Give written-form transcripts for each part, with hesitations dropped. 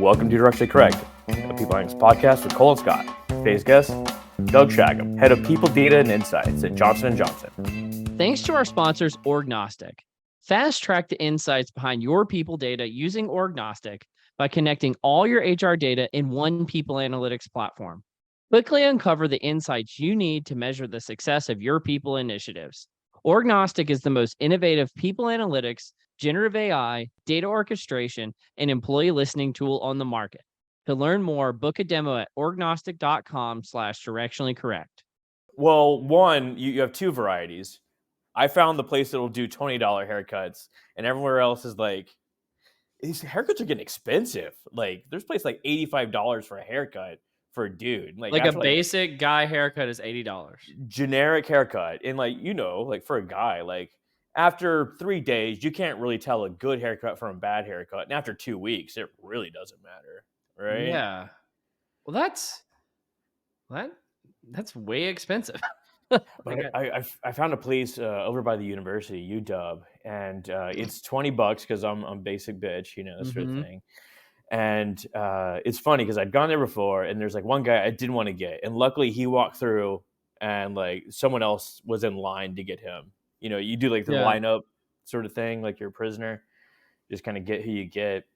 Welcome to Directionally Correct, a People Analytics podcast with Cole and Scott. Today's guest, Doug Shagam, head of People Data and Insights at Johnson & Johnson. Thanks to our sponsors, Orgnostic. Fast track the insights behind your people data using Orgnostic by connecting all your HR data in one people analytics platform. Quickly uncover the insights you need to measure the success of your people initiatives. Orgnostic is the most innovative people analytics, generative AI, data orchestration, and employee listening tool on the market. To learn more, book a demo at orgnostic.com/directionally correct. Well, one, you have two varieties. I found the place that will do $20 haircuts, and everywhere else is like, these haircuts are getting expensive. Like, there's a place like $85 for a haircut for a dude. Like a basic guy haircut is $80. Generic haircut. And like, like for a guy, like after 3 days, you can't really tell a good haircut from a bad haircut. And after 2 weeks, it really doesn't matter. Right? Yeah. Well, that's way expensive. But I found a place over by the university, UW, and it's $20 because I'm a basic bitch, that sort of thing. And it's funny because I'd gone there before, and there's like one guy I didn't want to get, and luckily he walked through, and like someone else was in line to get him. You do like the lineup sort of thing, like you're a prisoner, just kind of get who you get.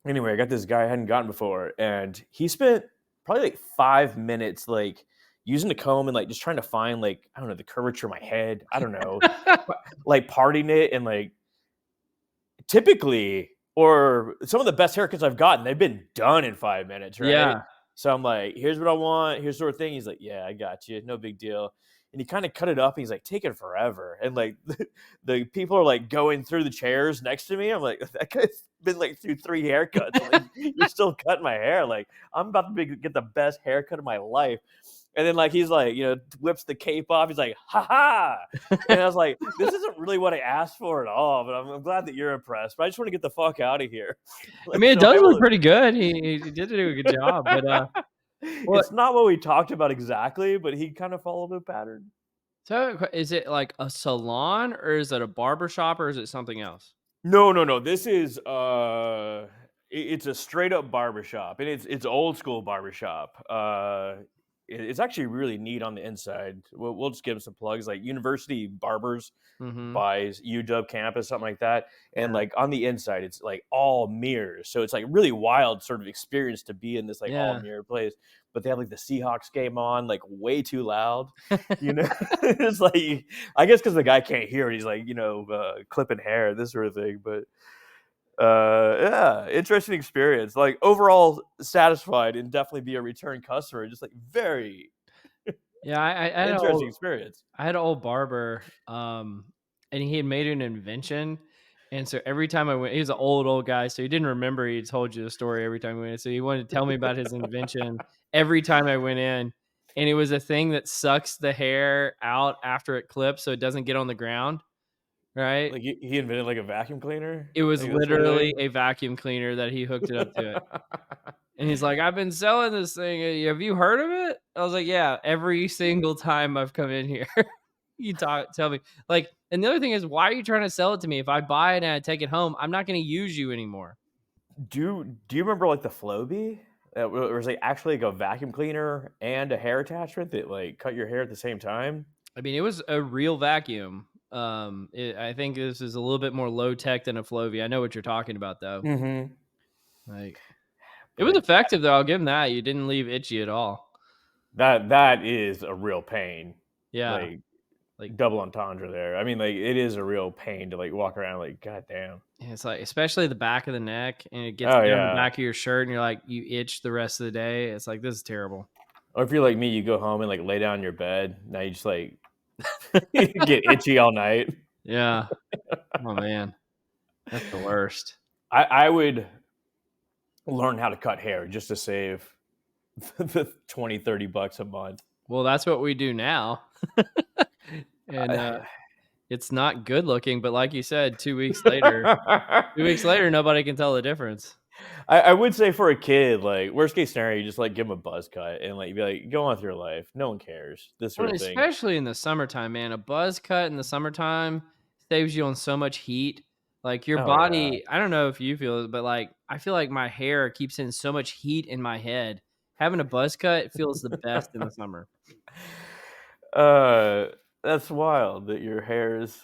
Anyway, I got this guy I hadn't gotten before, and he spent probably like 5 minutes like using the comb and like just trying to find like, I don't know, the curvature of my head. I don't know, like parting it. And like typically, or some of the best haircuts I've gotten, they've been done in 5 minutes, right? Yeah. So I'm like, here's what I want, here's sort of thing. He's like, yeah, I got you, no big deal. And he kind of cut it up. And he's like, taking forever. And like the people are like going through the chairs next to me. I'm like, that guy's been like through 3 haircuts. Like, you're still cutting my hair. Like, I'm about to get the best haircut of my life. And then like, he's like, whips the cape off. He's like, ha ha. And I was like, this isn't really what I asked for at all, but I'm glad that you're impressed. But I just want to get the fuck out of here. Like, I mean, it does look pretty good. He did do a good job, but it's not what we talked about exactly, but he kind of followed a pattern. So is it like a salon, or is it a barbershop, or is it something else? No. This is it's a straight up barbershop, and it's old school barbershop. It's actually really neat on the inside. We'll just give them some plugs, like University Barbers buys UW campus, something like that. And like on the inside, it's like all mirrors. So it's like really wild sort of experience to be in this like all mirror place. But they have like the Seahawks game on, like way too loud. It's like, I guess because the guy can't hear it, he's like, clipping hair, this sort of thing. But interesting experience. Like overall satisfied, and definitely be a return customer. Just like very I had interesting experience. I had an old barber, and he had made an invention. And so every time I went, he was an old guy, so he didn't remember he told you the story every time we went in. So he wanted to tell me about his invention every time I went in. And it was a thing that sucks the hair out after it clips so it doesn't get on the ground. Right? Like he invented like a vacuum cleaner? It was literally a vacuum cleaner that he hooked it up to it. And he's like, I've been selling this thing. Have you heard of it? I was like, yeah, every single time I've come in here. You tell me. Like, and the other thing is, why are you trying to sell it to me? If I buy it and I take it home, I'm not going to use you anymore. Do you remember like the Flowbee? It was like actually like a vacuum cleaner and a hair attachment that like cut your hair at the same time? I mean, it was a real vacuum. I think this is a little bit more low tech than a Flowbee. I know what you're talking about, though. Like, it was effective, though. I'll give him that. You didn't leave itchy at all. That is a real pain. Yeah. Like double entendre there. I mean, like it is a real pain to like walk around like, God damn. Yeah, it's like, especially the back of the neck, and it gets down the back of your shirt, and you're like, you itch the rest of the day. It's like, this is terrible. Or if you're like me, you go home and like lay down in your bed. Now you just like you get itchy all night. Yeah. Oh man, that's the worst. I would learn how to cut hair just to save the $20-$30 a month. Well, that's what we do now. And it's not good looking, but like you said, 2 weeks later, nobody can tell the difference. I would say for a kid, like worst case scenario, you just like give them a buzz cut and like be like, go on with your life. No one cares. This sort of thing. Especially in the summertime, man. A buzz cut in the summertime saves you on so much heat. Like your Oh yeah. body, I don't know if you feel it, but like I feel like my hair keeps in so much heat in my head. Having a buzz cut feels the best in the summer. Uh, that's wild that your hair is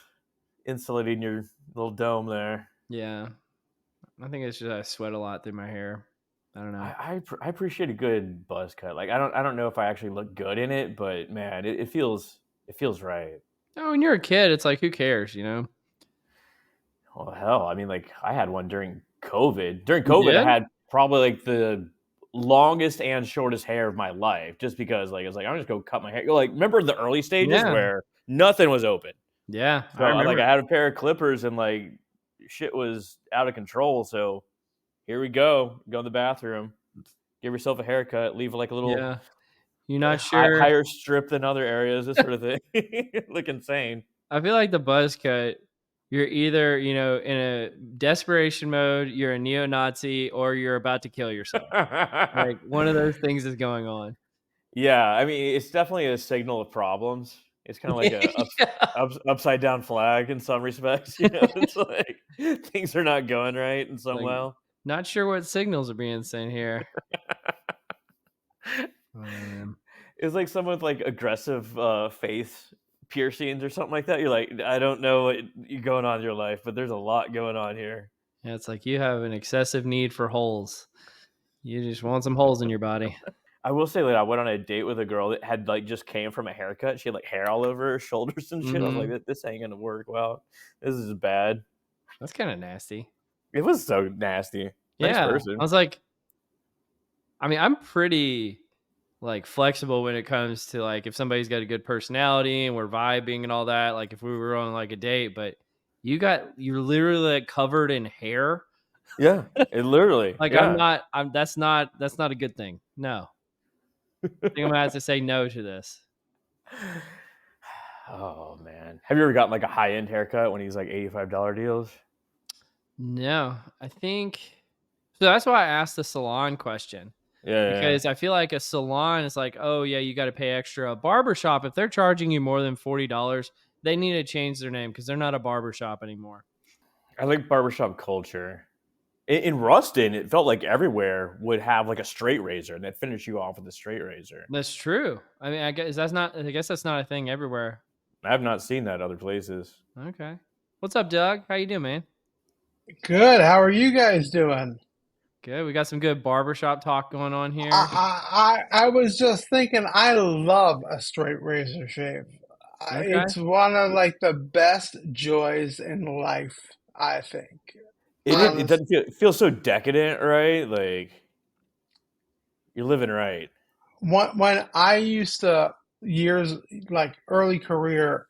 insulating your little dome there. Yeah. I think it's just I sweat a lot through my hair. I don't know. I appreciate a good buzz cut. Like I don't know if I actually look good in it, but man, it feels right. Oh, when you're a kid, it's like who cares, you know? Well, hell, I mean, like I had one during COVID. During You COVID, I did? had probably like the longest and shortest hair of my life, just because like I was like, I'm just go cut my hair. Like, remember the early stages Yeah. where nothing was open. Yeah, I So remember. I had a pair of clippers and like shit was out of control. So here we go in the bathroom, give yourself a haircut, leave like a little Yeah. You're not sure. higher strip than other areas, this sort of thing. Look insane. I feel like the buzz cut, you're either, in a desperation mode, you're a neo-Nazi, or you're about to kill yourself. Like one of those things is going on. Yeah, I mean, it's definitely a signal of problems. It's kinda like a Yeah. upside down flag in some respects, you know? It's like things are not going right in some Like, well. not sure what signals are being sent here. Oh, man. It's like someone with, like, aggressive, face piercings or something like that. You're like, "I don't know what going on in your life, but there's a lot going on here." Yeah, it's like you have an excessive need for holes. You just want some holes in your body. I will say that I went on a date with a girl that had, like, just came from a haircut. She had, like, hair all over her shoulders and shit. I was like, Mhm. This ain't gonna work well. This is bad." That's kinda nasty. It was so nasty. Nice Yeah. I person. was like, I mean, I'm pretty, like, flexible when it comes to, like, if somebody's got a good personality and we're vibing and all that, like, if we were on, like, a date, but you're literally, like, covered in hair. Yeah, it literally, Like, yeah. that's not a good thing. No. I think I'm gonna have to say no to this. Oh, man. Have you ever gotten, like, a high-end haircut when he's, like, $85 deals? No, I think so that's why I asked the salon question, Yeah, yeah. because I feel like a salon is like, "Oh, yeah, you gotta pay extra." A barbershop, if they're charging you more than $40, they need to change their name because 'cause they're not a barbershop anymore. I like barbershop culture. In Ruston, it felt like everywhere would have, like, a straight razor, and they'd finish you off with a straight razor. That's true. I mean, I guess that's not a thing everywhere. I have not seen that other places. Okay. What's up, Doug? How you doing, man? Good. How are you guys doing? Good. We got some good barbershop talk going on here. I was just thinking. I love a straight razor shave. Okay. It's one of like the best joys in life. I think. It Honest. doesn't feel it feels so decadent, right? Like, you're living right. When I used to years like early career,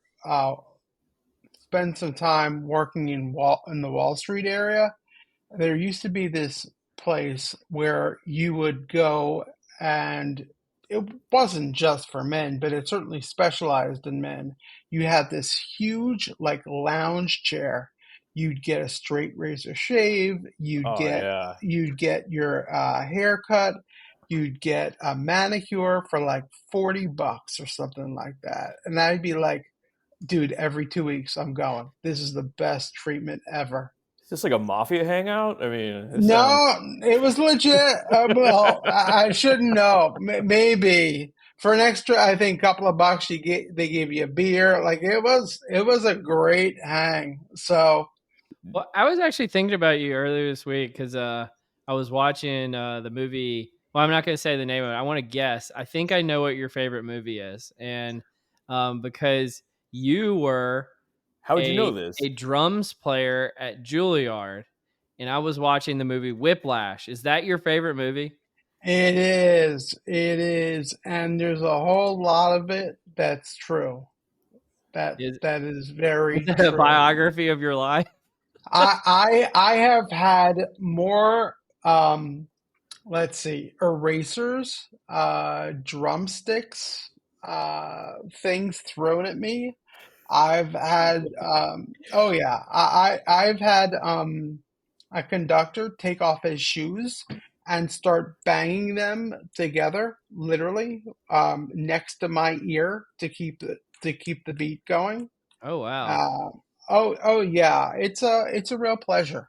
spend some time working in the Wall Street area. There used to be this place where you would go, and it wasn't just for men, but it certainly specialized in men. You had this huge like lounge chair. You'd get a straight razor shave, Oh, yeah. you'd get your hair cut, you'd get a manicure for like $40 or something like that. And I'd be like, dude, every 2 weeks I'm going. This is the best treatment ever. Is this like a mafia hangout? I mean, this sounds No, it was legit. Well, I shouldn't know. Maybe for an extra, I think, couple of bucks, they gave you a beer. Like it was a great hang. So Well, I was actually thinking about you earlier this week because I was watching the movie. Well, I'm not going to say the name of it. I want to guess. I think I know what your favorite movie is, and because you were how would you know a this? a drums player at Juilliard, and I was watching the movie Whiplash. Is that your favorite movie? it is, and there's a whole lot of it that's true. Is That is is very it a true. biography of your life? I have had more. Let's see, erasers, drumsticks, things thrown at me. I've had, oh yeah, I've had a conductor take off his shoes and start banging them together, literally, next to my ear to keep the beat going. Oh wow! Uh, Oh yeah, it's a real pleasure.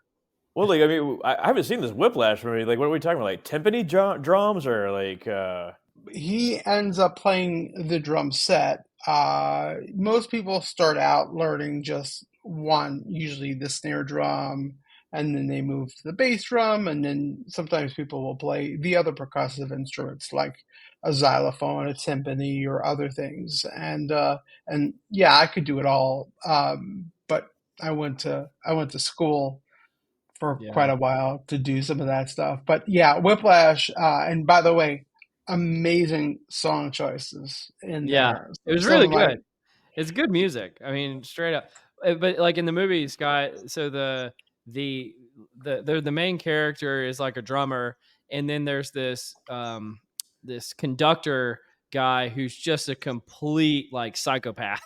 Well, like I mean, I haven't seen this Whiplash movie. Like, what are we talking about? Like timpani drums or like? He ends up playing the drum set. Most people start out learning just one, usually the snare drum, and then they move to the bass drum, and then sometimes people will play the other percussive instruments like a xylophone, a timpani, or other things. And yeah, I could do it all, but I went to school for quite Yeah. a while to do some of that stuff. But yeah, Whiplash. And by the way, amazing song choices in Yeah. there. It was Some really of my good. It's good music. I mean, straight up. But like in the movie, Scott, so the the main character is like a drummer, and then there's this conductor guy who's just a complete like psychopath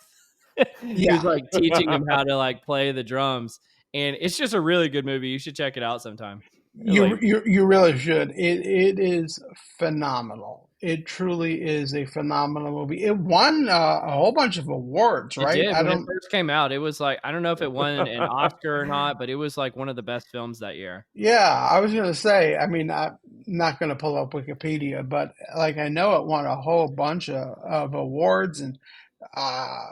who's yeah, like teaching him how to like play the drums. And it's just a really good movie. You should check it out sometime. you Like, you you really should. It is phenomenal. It truly is a phenomenal movie. It won a whole bunch of awards, It right? did I when it don't. first came out. It was like I don't know if it won an Oscar or not, but it was like one of the best films that year. Yeah, I was gonna say. I mean, I'm not gonna pull up Wikipedia, but like I know it won a whole bunch of awards, and uh,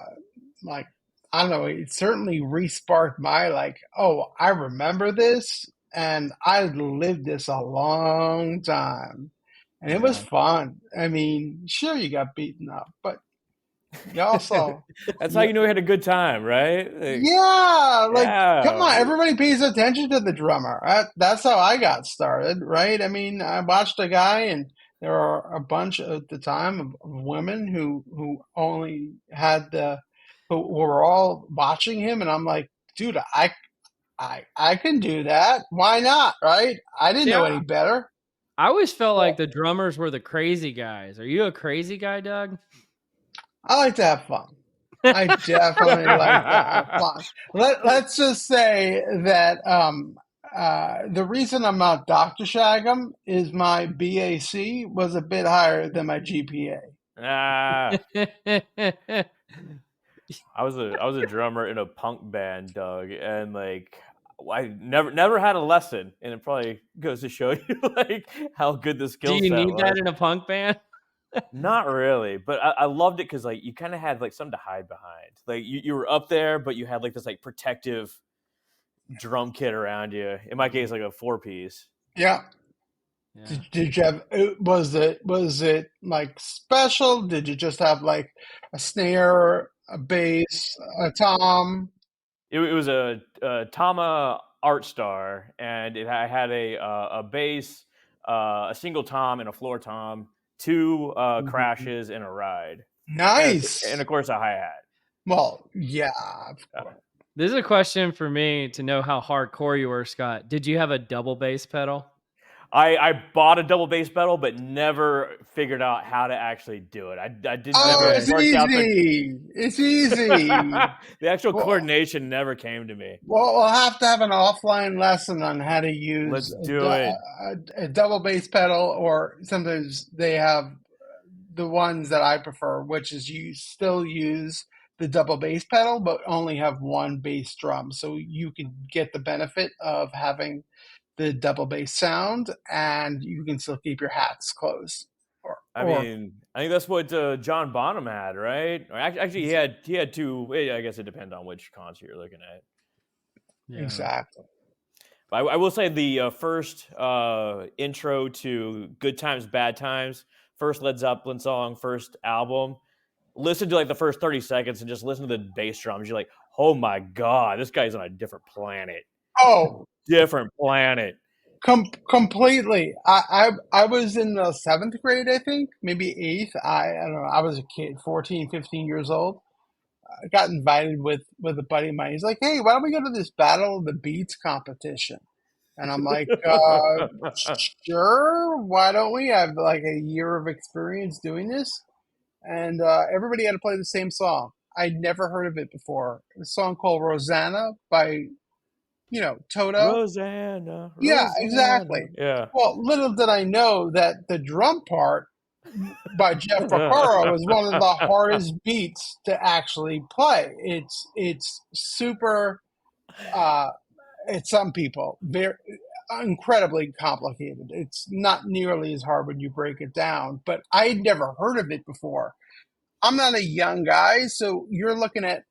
like I don't know, it certainly re-sparked my like, oh, I remember this, and I lived this a long time, and it was Yeah. fun. I mean, sure, you got beaten up, but you also, that's how you, you know we had a good time, right? Like, yeah, like, come yeah. on, everybody pays attention to the drummer. That's how I got started, right? I mean, I watched a guy, and there are a bunch at the time of women who only had who were all watching him, and I'm like, dude, I can do that. Why not, right? I didn't See, know any better. I always felt like Well, the drummers were the crazy guys. Are you a crazy guy, Doug? I like to have fun. I definitely like to have fun. Let's just say that the reason I'm not Dr. Shagam is my BAC was a bit higher than my GPA. Ah, I was a drummer in a punk band, Doug, and like I never had a lesson, and it probably goes to show you like how good the Do skill you set need that was. in a punk band? Not really, but I loved it because like you kind of had like something to hide behind. Like you were up there, but you had like this like protective drum kit around you. In my case, like a four piece. Yeah. Yeah. Did you have, was it like special? Did you just have like a snare, a bass, a tom? It was a Tama Art Star, and I had a bass, a single tom, and a floor tom, two Mhm. crashes, and a ride, and Nice. of course a hi hat. Well, yeah, of Uh, course. This is a question for me to know how hardcore you were, Scott. Did you have a double bass pedal? I bought a double bass pedal, but never figured out how to actually do it. I did Oh, never Okay. it's worked out the easy. It's easy. the actual Well, coordination never came to me. we'll have to have an offline lesson on how to use Let's do it. a double bass pedal, or sometimes they have the ones that I prefer, which is you still use the double bass pedal, but only have one bass drum. So you can get the benefit of having the double bass sound, and you can still keep your hats closed. I Or mean, I think that's what John Bonham had, right? Or actually, he had two. I guess it depends on which concert you're looking at. Yeah. exactly. But I will say the first intro to Good Times, Bad Times, first Led Zeppelin song, first album. Listen to like the first 30 seconds and just listen to the bass drums. You're like, oh my god, this guy's on a different planet. Oh, Different planet. completely. I was in the seventh grade, I think, maybe eighth. I don't know. I was a kid, 14, 15 years old. I got invited with a buddy of mine. He's like, "Hey, why don't we go to this Battle of the Beats competition?" And I'm like, "Sure, why don't we?" I have like a year of experience doing this, and everybody had to play the same song. I'd never heard of it before. A song called Rosanna by Toto. Rosanna, Yeah, Rosanna. exactly. Yeah. Well, little did I know that the drum part by Jeff Porcaro is one of the hardest beats to actually play. It's super. It's some people very incredibly complicated. It's not nearly as hard when you break it down. But I'd never heard of it before. I'm not a young guy, so you're looking at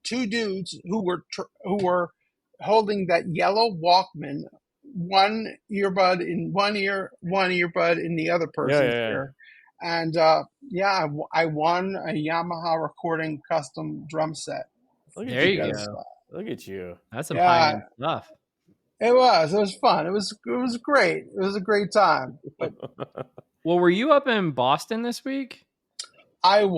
two dudes who were holding that yellow Walkman, one earbud in one ear, one earbud in the other Yeah, person's yeah, ear, and I won a Yamaha recording custom drum set Look at There you you. because go. Look at you. That's some high yeah, end stuff. it was fun. It was great. It was a great time. But Well, were you up in Boston this week? I don't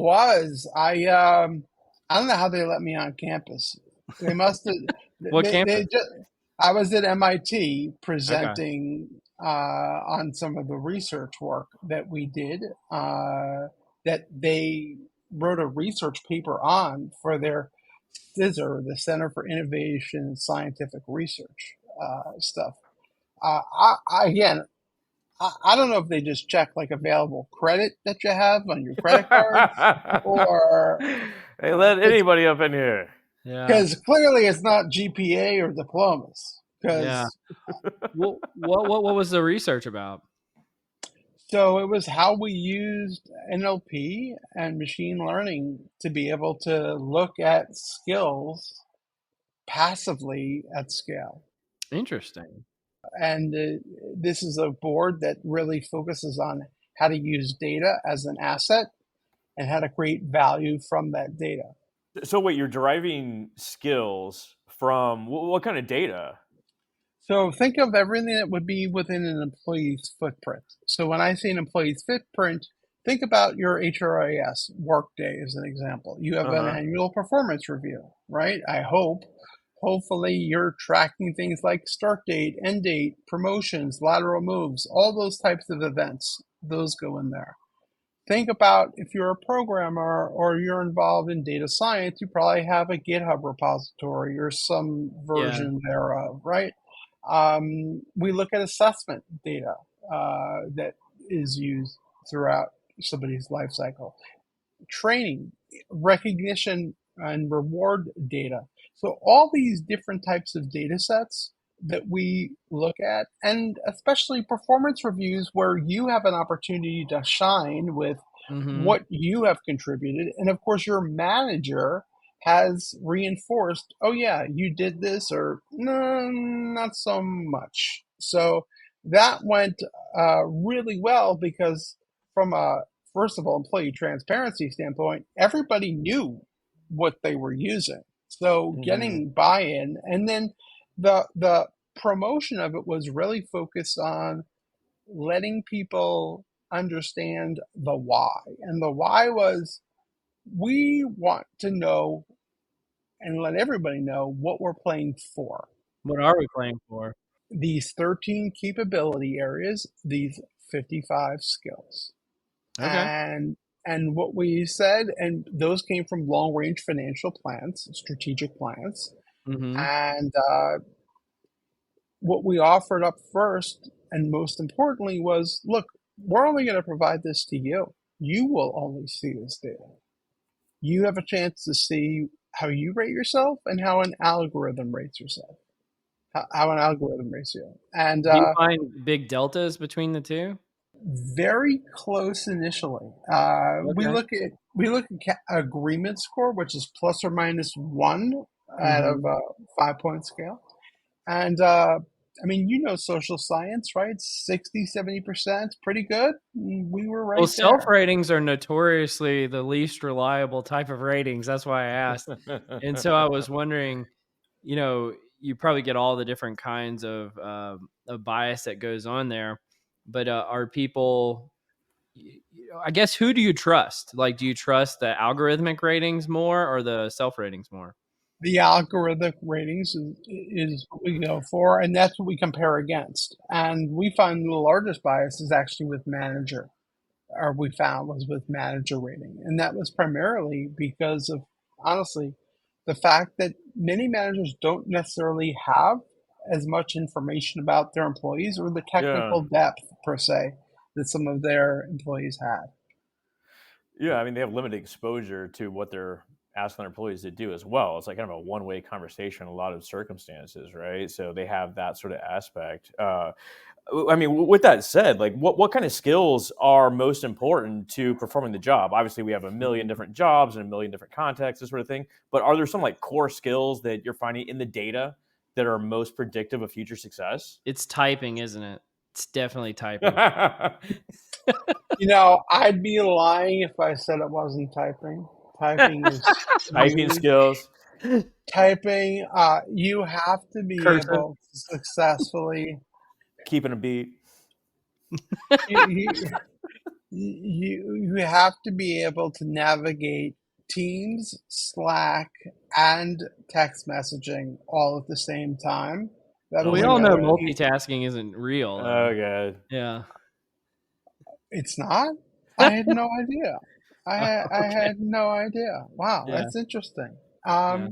know how they let me on campus. They must have. What They campus? just. I was at MIT Okay. presenting on some of the research work that we did. That they wrote a research paper on for their CISR, the Center for Innovation and Scientific Research stuff. Again, I don't know if they just check like available credit that you have on your credit card, or Hey, let it's anybody up in here. Yeah. because clearly it's not GPA or diplomas. Yeah. Because Well, what was the research about? so it was how we used NLP and machine learning to be able to look at skills passively at scale. Interesting. And this is a board that really focuses on how to use data as an asset and how to create value from that data. So wait, you're deriving skills from what kind of data? So think of everything that would be within an employee's footprint. So when I say an employee's footprint, think about your HRIS workday as an example. You have an Uh-huh. annual performance review, right? Hopefully you're tracking things like start date, end date, promotions, lateral moves, all those types of events. Those go in there. Think about if you're a programmer or you're involved in data science, you probably have a GitHub repository or some Yeah. version thereof, right? We look at assessment data that is used throughout somebody's life cycle, training, recognition, and reward data. So all these different types of data sets that we look at, and especially performance reviews where you have an opportunity to shine with Mm-hmm. what you have contributed. And of course, your manager has reinforced, oh, yeah, you did this, or no, not so much. So that went really well because, from a first of all, employee transparency standpoint, everybody knew what they were using. So Mm-hmm. getting buy-in, and then the promotion of it was really focused on letting people understand the why. And the why was we want to know and let everybody know what we're playing for. What are we playing for? These 13 capability areas, these 55 skills. Okay. And what we said, and those came from long range financial plans, strategic plans. Mm-hmm. And what we offered up first and most importantly was, look, we're only going to provide this to you. You will only see this data. You have a chance to see how you rate yourself and how an algorithm rates yourself, how an algorithm rates you. And Do you find big deltas between the two? very close initially. Okay. We look at agreement score, which is plus or minus one out of Mm-hmm. a 5 point scale. And I mean, social science, right? 60, 70%, pretty good. We were Well, right self there. ratings are notoriously the least reliable type of ratings. That's why I asked. And so I was wondering, you probably get all the different kinds of bias that goes on there, but are people? I guess who do you trust? Like, do you trust the algorithmic ratings more or the self ratings more? The algorithmic ratings is what we go for, and that's what we compare against. And we find the largest bias is actually with manager, or we found was with manager rating. And that was primarily because of, honestly, the fact that many managers don't necessarily have as much information about their employees or the Yeah. technical depth, per se, that some of their employees had. Yeah, I mean, they have limited exposure to what they're asking their employees to do as well. It's like kind of a one-way conversation in a lot of circumstances, right? So they have that sort of aspect. I mean, with that said, like, what kind of skills are most important to performing the job? Obviously, we have a million different jobs and a million different contexts, this sort of thing. But are there some like core skills that you're finding in the data that are most predictive of future success? It's typing, isn't it? It's definitely typing. I'd be lying if I said it wasn't typing. Typing is Typing huge. skills, Typing, you have to be Cursive. able to successfully. keeping a beat. You, you have to be able to navigate Teams, Slack, and text messaging all at the same time. That Oh We is my all know god. multitasking isn't real, though. Oh god. Yeah. It's not? I had no idea. I Okay. had no idea. Wow, Yeah. that's interesting. Yeah.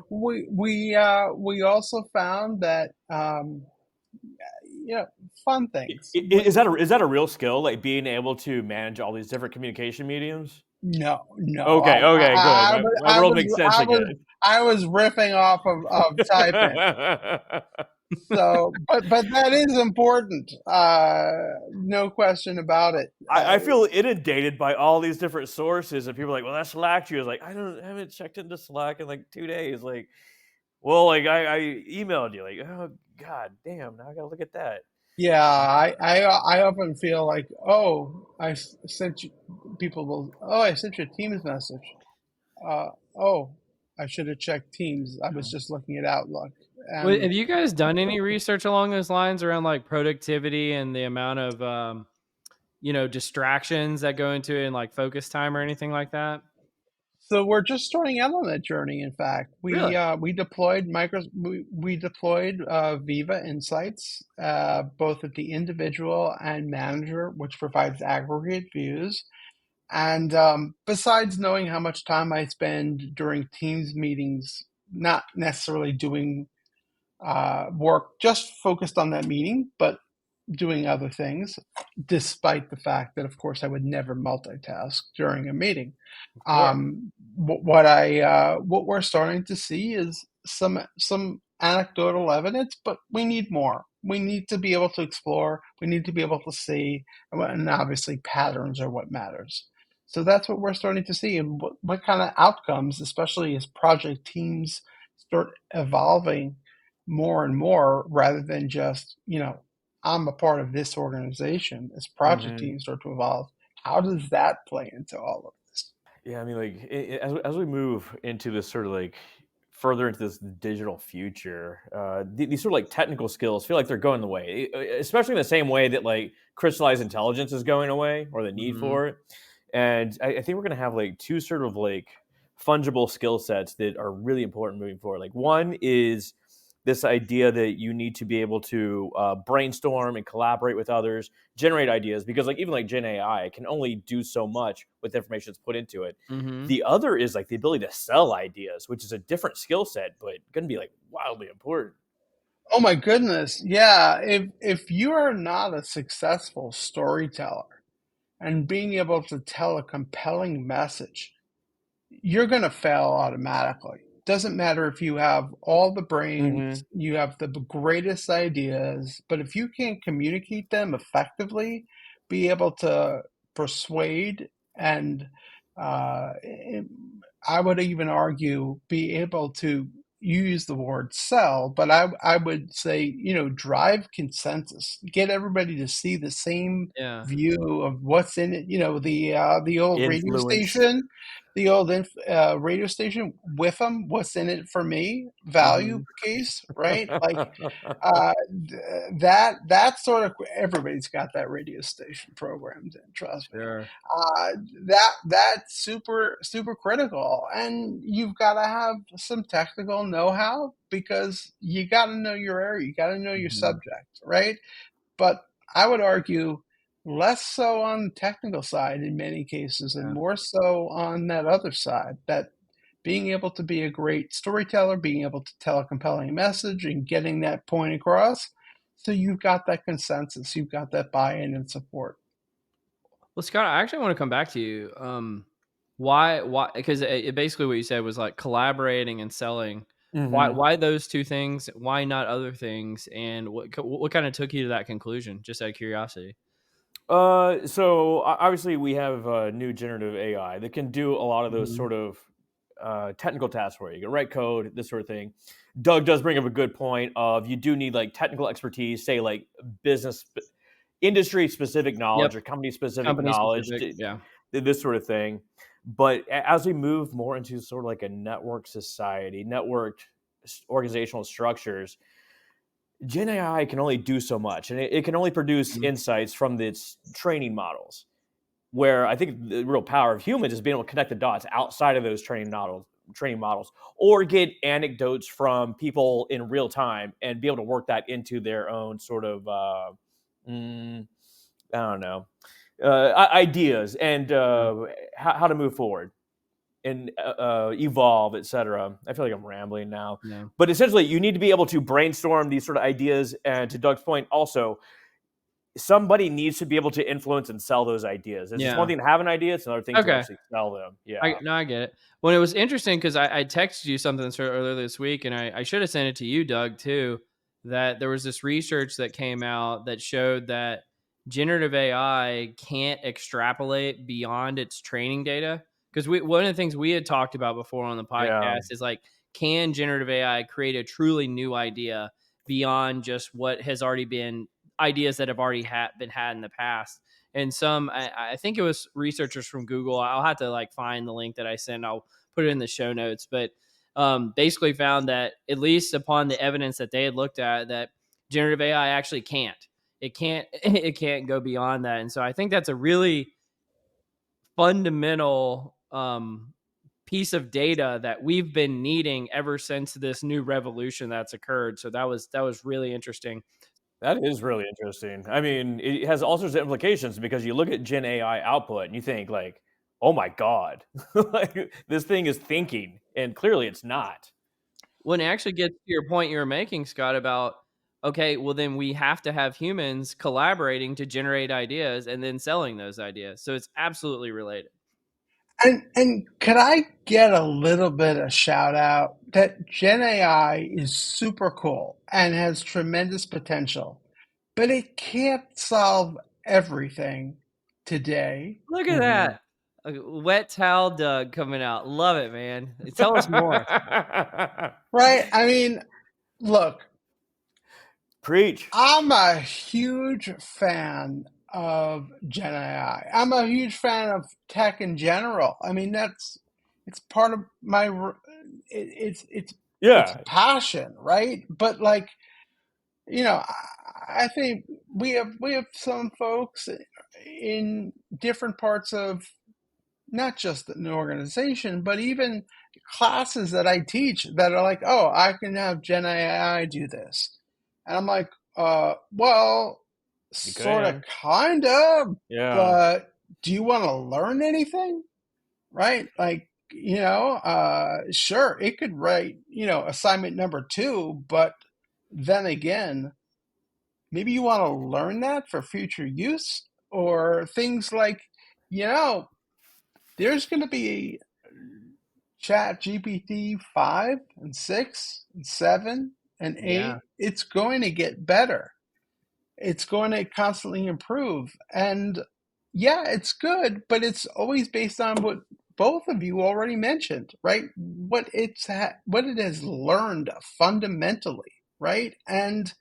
We also found that you know fun things. Is that a real skill? Like being able to manage all these different communication mediums? No, no. Okay, okay, good. My I world was, makes sense I was, again. I was riffing off of typing. So, but that is important. No question about it. I feel inundated by all these different sources, and people are like, "Well, that Slack you." I was like, I haven't checked into Slack in like 2 days. Like, well, like I emailed you. Like, oh god, damn! Now I gotta look at that. Yeah, I often feel like, oh, sent you. People will, oh, I sent you a Teams message. Oh, I should have checked Teams. I was just looking at Outlook, Have and you guys done any research along those lines around like productivity and the amount of distractions that go into it and like focus time or anything like that? so we're just starting out on that journey. In fact, Really? we deployed we deployed Viva Insights both at the individual and manager, which provides aggregate views. And besides knowing how much time I spend during Teams meetings, not necessarily doing work just focused on that meeting, but doing other things, despite the fact that, of course, I would never multitask during a meeting. Of course. What we're starting to see is some anecdotal evidence, but we need more. We need to be able to explore. We need to be able to see, and obviously, patterns are what matters. So that's what we're starting to see, and what kind of outcomes, especially as project teams start evolving more and more, rather than just I'm a part of this organization. As project Hmm. teams start to evolve, how does that play into all of this? Yeah, I mean, like as we move into this sort of like further into this digital future, these sort of like technical skills feel like they're going away, especially in the same way that like crystallized intelligence is going away or the need Hmm. for it. And I think we're gonna have like two sort of like fungible skill sets that are really important moving forward. Like one is this idea that you need to be able to brainstorm and collaborate with others, generate ideas, because like even like Gen AI can only do so much with the information that's put into it. Hmm. The other is like the ability to sell ideas, which is a different skill set, but going to be like wildly important. Oh my goodness. Yeah. If you are not a successful storyteller and being able to tell a compelling message, you're going to fail automatically. Doesn't matter if you have all the brains, Hmm. you have the greatest ideas, but if you can't communicate them effectively, be able to persuade, and uh, I would even argue be able to use the word sell, but I would say, drive consensus, get everybody to see the same Yeah. view of what's in it. The old radio Influence. station, radio station with them. What's in it for me? Hmm. Value case, right? Like uh, that sort of, everybody's got that radio station programmed in. Trust me. Sure. Uh, that's super super critical, and you've got to have some technical know-how because you got to know your area. You got to know your Hmm. subject, right? But I would argue less so on the technical side in many cases and Yeah. more so on that other side, that being able to be a great storyteller, being able to tell a compelling message and getting that point across. So you've got that consensus, you've got that buy-in and support. Well, Scott, I actually want to come back to you. Why? Because basically what you said was like collaborating and selling. Hmm. Why those two things? Why not other things? And what kind of took you to that conclusion? Just out of curiosity. So obviously we have new generative AI that can do a lot of those Mhm. sort of technical tasks for you. You can write code, this sort of thing. Doug does bring up a good point of you do need like technical expertise, say like business, industry specific Yep. knowledge or company specific Company knowledge, specific. Yeah. this sort of thing. But as we move more into sort of like a network society, networked organizational structures, Gen AI can only do so much, and it can only produce Mhm. insights from its training models. Where I think the real power of humans is being able to connect the dots outside of those training models, or get anecdotes from people in real time and be able to work that into their own sort of mm, I don't know ideas and Yeah. how to move forward and evolve, etc. I feel like I'm rambling now, Yeah. but essentially, you need to be able to brainstorm these sort of ideas. And to Doug's point, also, somebody needs to be able to influence and sell those ideas. It's just one Yeah. thing to have an idea; it's another thing to Okay. actually sell them. I Yeah, no, I get it. When it was interesting because I texted you something earlier this week, and I should have sent it to you, Doug, too. That there was this research that came out that showed that generative AI can't extrapolate beyond its training data. Because one of the things we had talked about before on the yeah. podcast is like, can generative AI create a truly new idea beyond just what has already been ideas that have already been had in the past? And I think it was researchers from Google. I'll have to like find the link that I sent. I'll put it in the show notes, but basically found that at least upon the evidence that they had looked at, that generative AI actually can't. It can't. It can't go beyond that. And so I think that's a really fundamental piece of data that we've been needing ever since this new revolution that's occurred. So that was really interesting. That is really interesting. I mean, it has all sorts of implications because you look at Gen AI output and you think like, "Oh my god, like this thing is thinking," and clearly it's not. When it actually gets to your point you were making, Scott, about okay, well then we have to have humans collaborating to generate ideas and then selling those ideas. So it's absolutely related. And could I get a little bit of shout out that Gen AI is super cool and has tremendous potential, but it can't solve everything today, Look at Mhm. that. Wet towel Doug coming out. Love it, man. Tell us more. right? I mean, look, Preach. I'm a huge fan of Gen AI. I'm a huge fan of tech in general. I mean, it's part of my it's Yeah, passion, right? But like, I think we have some folks in different parts of not just an organization, but even classes that I teach that are like, oh, I can have Gen AI do this. And I'm like, well, you sort of, can. kind of, Yeah. but do you want to learn anything? Right? Like, sure, it could write, assignment number two, but then again, maybe you want to learn that for future use or things like, you know, there's going to be Chat GPT 5 and 6 and 7 and Yeah. 8. It's going to get better. It's going to constantly improve. And yeah, it's good, but it's always based on what both of you already mentioned, right? What it has learned fundamentally, right? And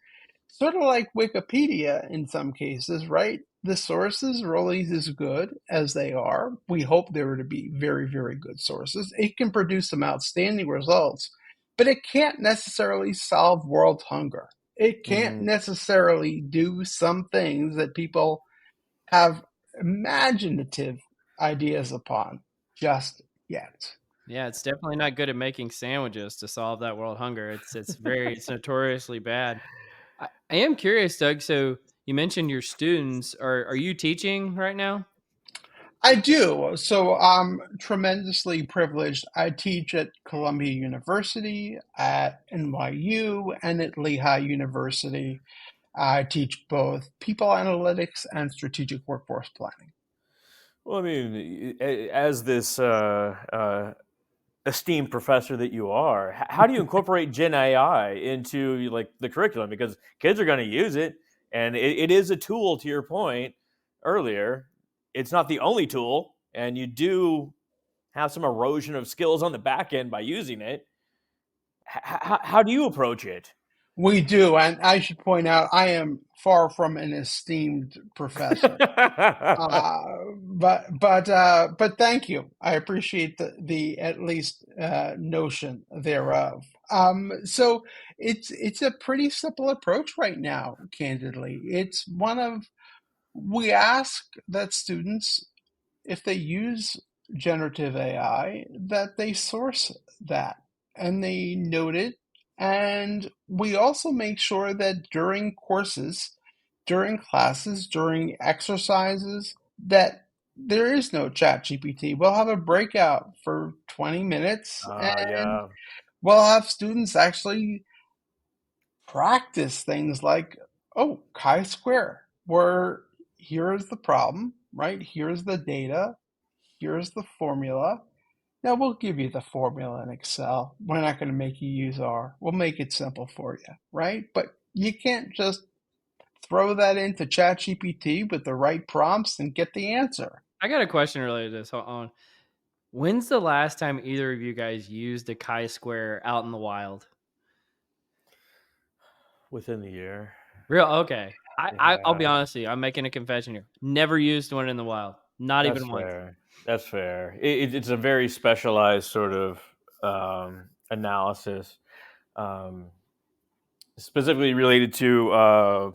sort of like Wikipedia in some cases, right? The sources are always as good as they are. We hope they were to be very, very good sources. It can produce some outstanding results, but it can't necessarily solve world hunger. It can't Mhm. necessarily do some things that people have imaginative ideas upon just yet. Yeah, it's definitely not good at making sandwiches to solve that world hunger. It's notoriously bad. I am curious, Doug. So you mentioned your students. Are you teaching right now? I do. So I'm tremendously privileged. I teach at Columbia University, at NYU, and at Lehigh University. I teach both people analytics and strategic workforce planning. Well, I mean, as this esteemed professor that you are, how do you incorporate Gen AI into like the curriculum? Because kids are going to use it, and it is a tool. To your point earlier, it's not the only tool, and you do have some erosion of skills on the back end by using it. How do you approach it? We do, and I should point out I am far from an esteemed professor. But thank you. I appreciate the at least notion thereof. So it's a pretty simple approach right now. Candidly, it's one of we ask that students, if they use generative AI, that they source that and they note it. And we also make sure that during courses, during classes, during exercises, that there is no chat GPT. We'll have a breakout for 20 minutes and Yeah, we'll have students actually practice things like, oh, chi-square, where here's the problem, right? Here's the data, here's the formula. Now we'll give you the formula in Excel. We're not going to make you use R. We'll make it simple for you, right? But you can't just throw that into ChatGPT with the right prompts and get the answer. I got a question related to this. Hold on. When's the last time either of you guys used a chi-square out in the wild? within the year. Real okay. I'll be Yeah, honest with you. I'm making a confession here. Never used one in the wild. Not that's even once. fair. That's fair. It's a very specialized sort of analysis, um, specifically related to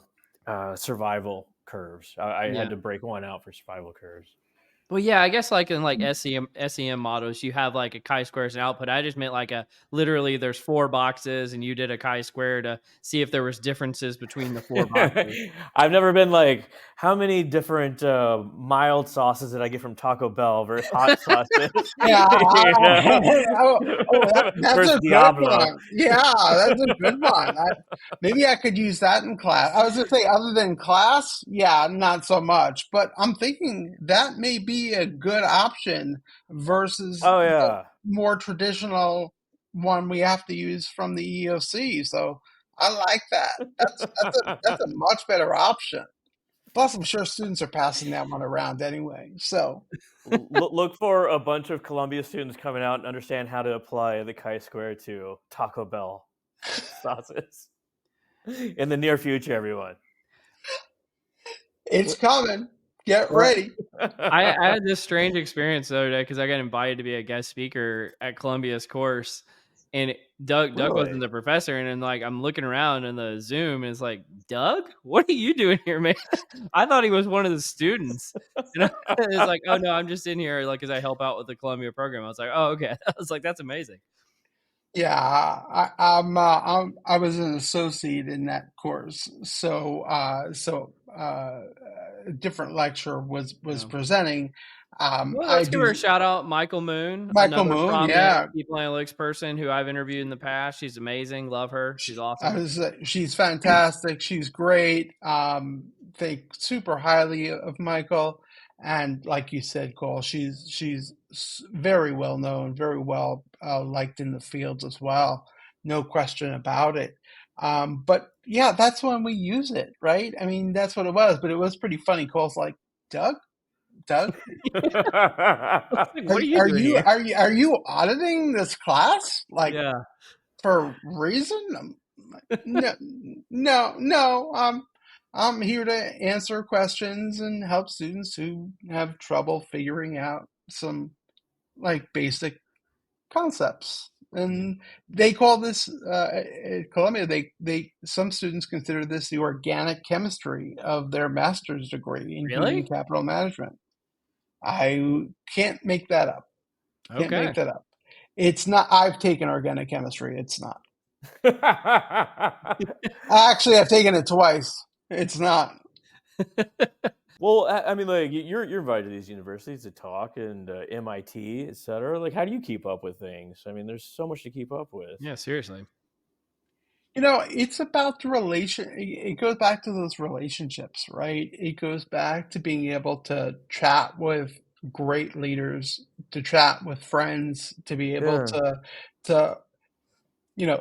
survival curves. I had Yeah. to break one out for survival curves. Well, yeah, I guess like in like SEM models, you have like a chi-square as an output. I just meant like a literally there's 4 boxes and you did a chi-square to see if there was differences between the 4 boxes. I've never been like, how many different mild sauces did I get from Taco Bell versus hot sauces? Yeah, You know? that's Versus a good Diablo. one. Yeah, that's a good one. Maybe I could use that in class. I was going to say, other than class, yeah, not so much. But I'm thinking that may be a good option versus Oh the yeah. more traditional one we have to use from the EOC. So I like that. That's a much better option. Plus, I'm sure students are passing that one around anyway. So. Look for a bunch of Columbia students coming out and understand how to apply the chi-square to Taco Bell sauces in the near future, everyone. It's coming. Get Well, ready. I had this strange experience the other day because I got invited to be a guest speaker at Columbia's course, and Doug wasn't Really? the professor, and then like I'm looking around in the Zoom, and it's like, Doug, what are you doing here, man? I thought he was one of the students, and it's like, oh no, I'm just in here like because I help out with the Columbia program. I was like, oh okay, I was like, that's amazing. Yeah, I was an associate in that course, so a different lecturer was Yeah. presenting. Well, I let's give do her a shout out, Michael Moon, Michael another Moon, prominent yeah, people analytics person who I've interviewed in the past. She's amazing, love her, she's awesome. she's fantastic. She's great. Think super highly of Michael, and like you said, Cole, she's very well known, very well liked in the fields as well. No question about it. But yeah, that's when we use it, right? I mean, that's what it was. But it was pretty funny. Cole's like, Doug, Like, what are you doing here? are you auditing this class? Like, Yeah. for reason? No, no. I'm here to answer questions and help students who have trouble figuring out some like basic concepts. Yeah. And they call this at Columbia. They some students consider this the organic chemistry of their master's degree in human Really? capital management. I can't make that up. Can't Okay. make that up. It's not. I've taken organic chemistry. It's not. Actually, I've taken it twice. It's not. Well, I mean, like you're invited to these universities to talk and MIT, et cetera. Like, how do you keep up with things? I mean, there's so much to keep up with. Yeah, seriously. It's about the relation. It goes back to those relationships, right? It goes back to being able to chat with great leaders, to chat with friends, to be able Yeah. to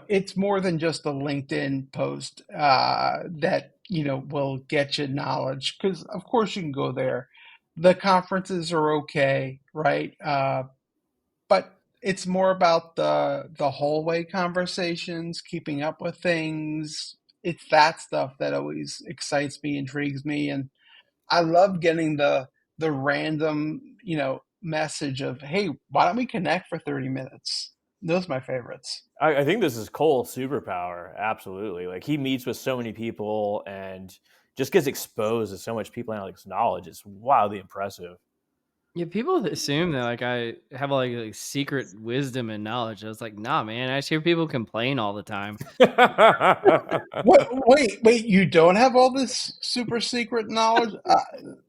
it's more than just a LinkedIn post that will get you knowledge, because of course you can go there. The conferences are okay, right? But it's more about the hallway conversations, keeping up with things. It's that stuff that always excites me, intrigues me, and I love getting the random, message of, "Hey, why don't we connect for 30 minutes?" Those are my favorites. I think this is Cole's superpower. Absolutely. Like he meets with so many people and just gets exposed to so much people analytics knowledge. It's wildly impressive. Yeah, people assume that like I have like secret wisdom and knowledge. I was like, nah, man. I just hear people complain all the time. What? Wait! You don't have all this super secret knowledge?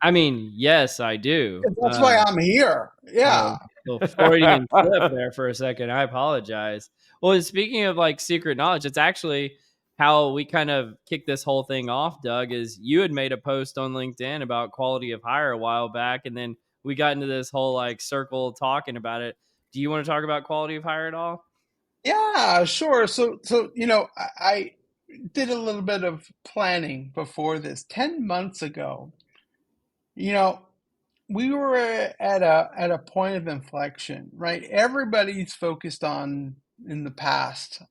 I mean, yes, I do. That's why I'm here. Oh, Yeah. little Freudian slip there for a second. I apologize. Well, speaking of like secret knowledge, it's actually how we kind of kicked this whole thing off, Doug, is you had made a post on LinkedIn about quality of hire a while back, and then we got into this whole like circle talking about it. Do you want to talk about quality of hire at all? Yeah, sure. So I did a little bit of planning before this. 10 months ago, you know, we were at a point of inflection, right? Everybody's focused on in the past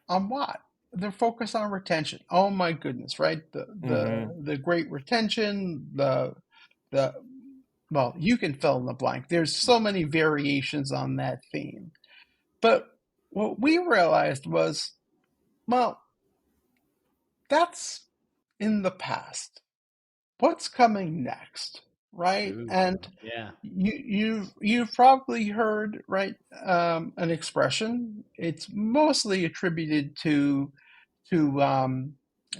on what? They're focused on retention. Oh my goodness, right? The Hmm. the the great retention, the well, you can fill in the blank. There's so many variations on that theme. But what we realized was, well, that's in the past. What's coming next, right? Ooh, And yeah. you've probably heard, right, an expression. It's mostly attributed to um,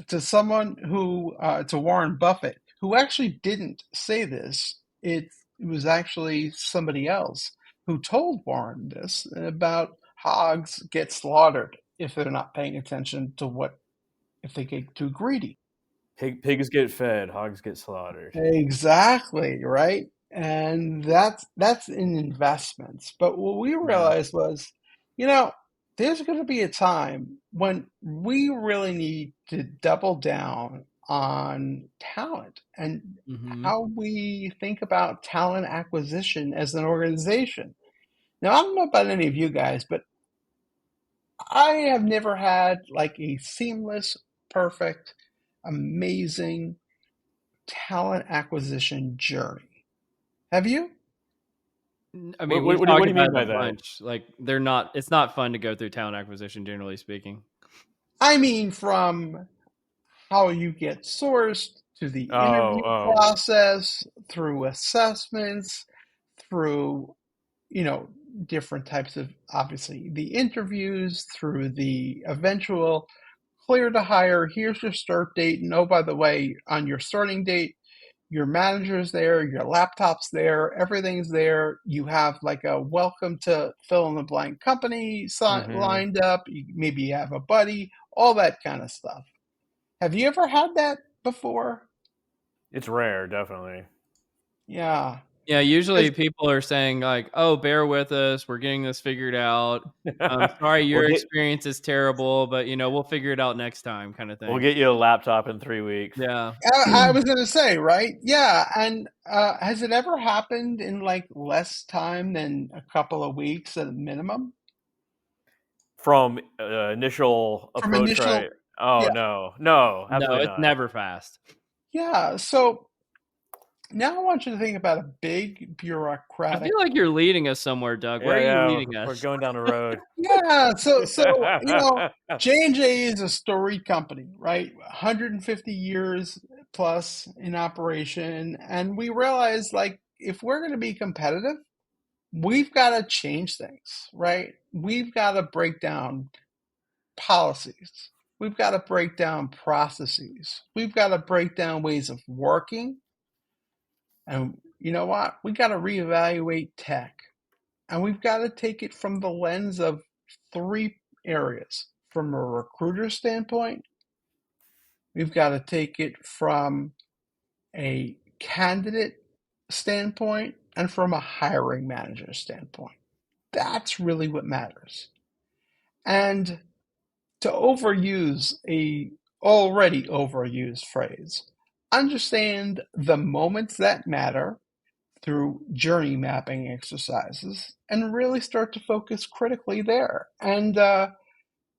to someone who to Warren Buffett, who actually didn't say this. It was actually somebody else who told Warren this about hogs get slaughtered if they're not paying attention to what if they get too greedy. Pigs get fed, hogs get slaughtered. Exactly, right? And that's in investments. But what we Yeah. realized was, you know, there's going to be a time when we really need to double down on talent and Hmm. how we think about talent acquisition as an organization. Now, I don't know about any of you guys, but I have never had like a seamless, perfect, amazing talent acquisition journey. Have you? I What, mean, what, we've what do you what talked do you about mean it a by that? bunch. Like, they're not. It's not fun to go through talent acquisition, generally speaking. I mean, from how you get sourced to the Oh, interview oh. process, through assessments, through, you know, different types of, obviously, the interviews, through the eventual clear to hire, here's your start date. And oh, by the way, on your starting date, your manager's there, your laptop's there, everything's there. You have like a welcome to fill in the blank company Hmm. lined up. Maybe you have a buddy, all that kind of stuff. Have you ever had that before? It's rare, definitely. Yeah. Yeah, usually 'Cause- people are saying like, "Oh, bear with us. We're getting this figured out. Sorry, we'll your get experience is terrible, but we'll figure it out next time," kind of we'll thing. get you a laptop in 3 weeks. Yeah. I was going to say, right? Yeah. And has it ever happened in like less time than a couple of weeks at a minimum? From initial From approach, right? initial, Oh yeah. no, no, No, absolutely it's not. never fast. Yeah. So now I want you to think about a big I bureaucratic. feel like you're leading us somewhere, Doug. Where Yeah, are you yeah, leading we're us? going down the road. Yeah, so J&J is a storied company, right? 150 years plus in operation, and we realize like if we're going to be competitive, we've got to change things, right? We've got to break down policies. We've got to break down processes. We've got to break down ways of working, and you know what? We got to reevaluate tech. And we've got to take it from the lens of three areas. From a recruiter standpoint, we've got to take it from a candidate standpoint, and from a hiring manager standpoint. That's really what matters. And to overuse a already overused phrase, understand the moments that matter through journey mapping exercises and really start to focus critically there. And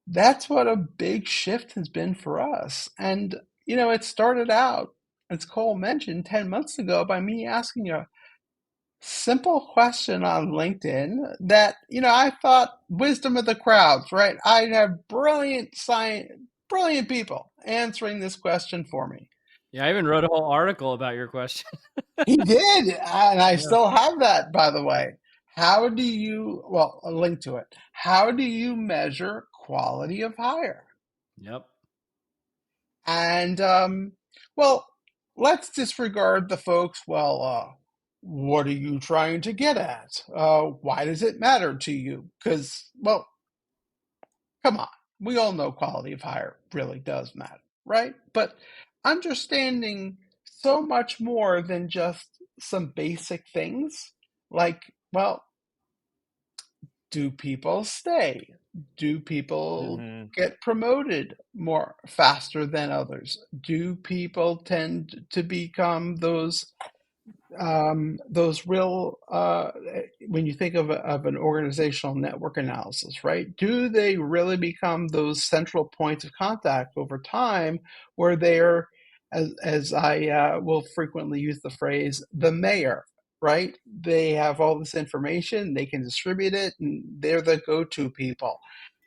that's what a big shift has been for us. And, it started out, as Cole mentioned, 10 months ago by me asking a simple question on LinkedIn that, I thought wisdom of the crowds, right? I'd have brilliant people answering this question for me. Yeah, I even wrote a whole article about your question. He did, and I Yeah. still have that, by the way. Well, a link to it. How do you measure quality of hire? Yep. And, well, let's disregard the folks, what are you trying to get at? Why does it matter to you? Because, well, come on. We all know quality of hire really does matter, right? But understanding so much more than just some basic things like, well, do people stay? Do people Mm-hmm. get promoted more faster than others? Do people tend to become those real when you think of an organizational network analysis, right? Do they really become those central points of contact over time where they're, as I will frequently use the phrase, the mayor, right? They have all this information, they can distribute it, and they're the go-to people,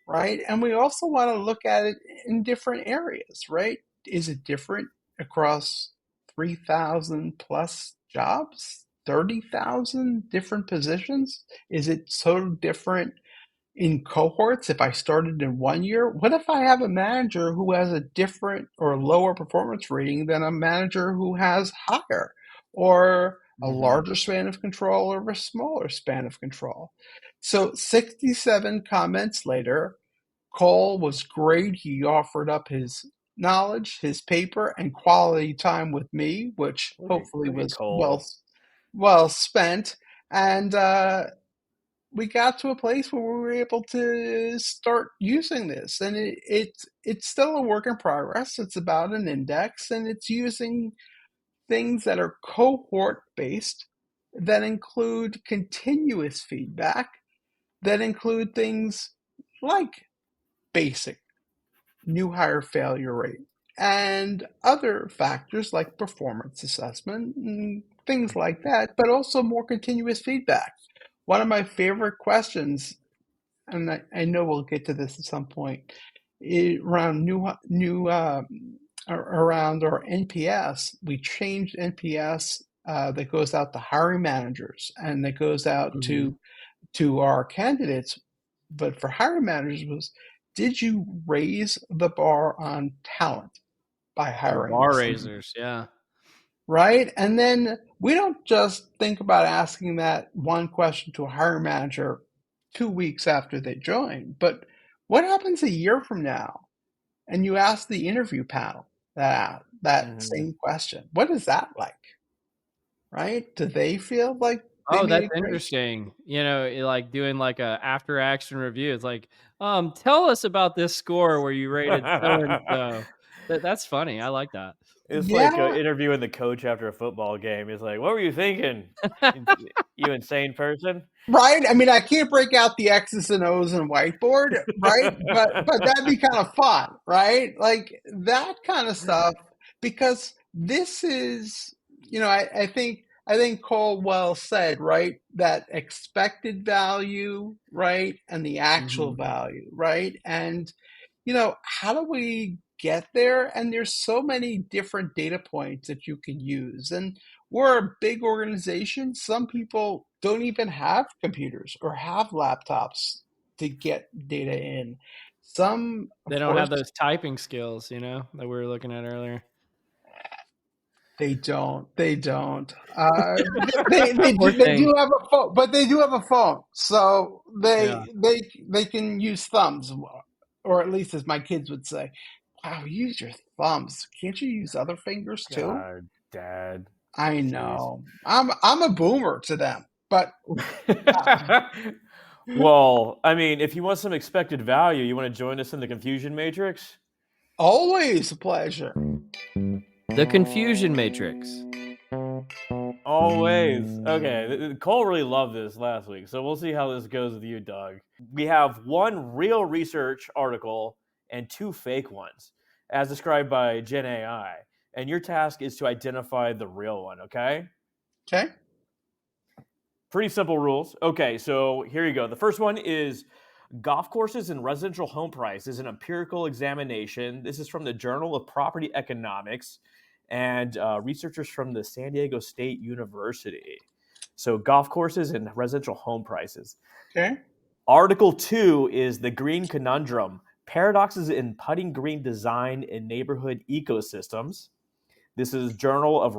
right? And we also want to look at it in different areas, right? Is it different across 3,000 plus jobs, 30,000 different positions? Is it so different in cohorts? If I started in 1 year, what if I have a manager who has a different or lower performance rating than a manager who has higher, or a Mm-hmm. larger span of control or a smaller span of control? So 67 comments later, Cole was great. He offered up his knowledge, his paper, and quality time with me, which hopefully Look at was Cole. well spent. And we got to a place where we were able to start using this. And it's still a work in progress. It's about an index, and it's using things that are cohort based, that include continuous feedback, that include things like basic new hire failure rate, and other factors like performance assessment and things like that, but also more continuous feedback. One of my favorite questions, and I know we'll get to this at some point, around around our NPS. We changed NPS that goes out to hiring managers and that goes out Mm-hmm. to our candidates, but for hiring managers was, did you raise the bar on talent by The hiring bar this individual? raisers. Yeah. Right? And then we don't just think about asking that one question to a hiring manager 2 weeks after they join, but what happens a year from now? And you ask the interview panel that Mm-hmm. same question. What is that like? Right? Do they feel like they Oh, made that's a great? interesting. Like doing like a after action review. It's like, tell us about this score where you rated so and so. That's funny. I like that. It's like Yeah, interviewing the coach after a football game. It's like, what were you thinking, you insane person? right. I mean, I can't break out the X's and O's and whiteboard, right? But that'd be kind of fun, right? Like that kind of stuff, because this is, I think Cole well said, right? That expected value, right, and the actual Mhm. value, right? And how do we get there? And there's so many different data points that you can use. And we're a big organization. Some people don't even have computers or have laptops to get data in. Some, They of don't course, have those typing skills, that we were looking at earlier. they don't. They don't. They Poor do. They thing. do have a phone, but they do have a phone, so Yeah. they can use thumbs, or at least as my kids would say, "Wow, use your thumbs. Can't you use other fingers too?" God, Dad. I Jeez. know. I'm a boomer to them, but Well, I mean, if you want some expected value, you want to join us in the confusion matrix? always a pleasure. The confusion matrix. Always. Okay. Cole really loved this last week, so we'll see how this goes with you, Doug. We have one real research article and two fake ones, as described by Gen AI. And your task is to identify the real one, okay? Okay. Pretty simple rules. Okay, so here you go. The first one is golf courses and residential home prices, an empirical examination. This is from the Journal of Property Economics and researchers from the San Diego State University. So, golf courses and residential home prices. Okay. Article 2 is the Green Conundrum, paradoxes in putting green design in neighborhood ecosystems. This is Journal of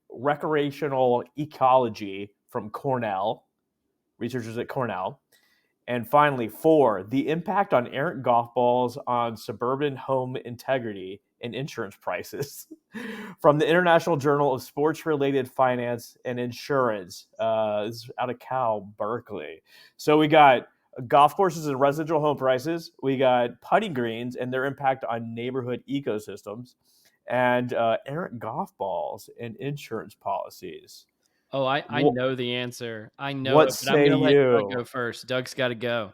Recreational Ecology from Cornell, researchers at Cornell. And finally, 4, the impact on errant golf balls on suburban home integrity and insurance prices from the International Journal of Sports-Related Finance and Insurance. This is out of Cal, Berkeley. So we got golf courses and residential home prices. We got putting greens and their impact on neighborhood ecosystems, and errant golf balls and insurance policies. Oh, I know the answer. I know What it, but I'm say going to let Doug you? go first. Doug's got to go.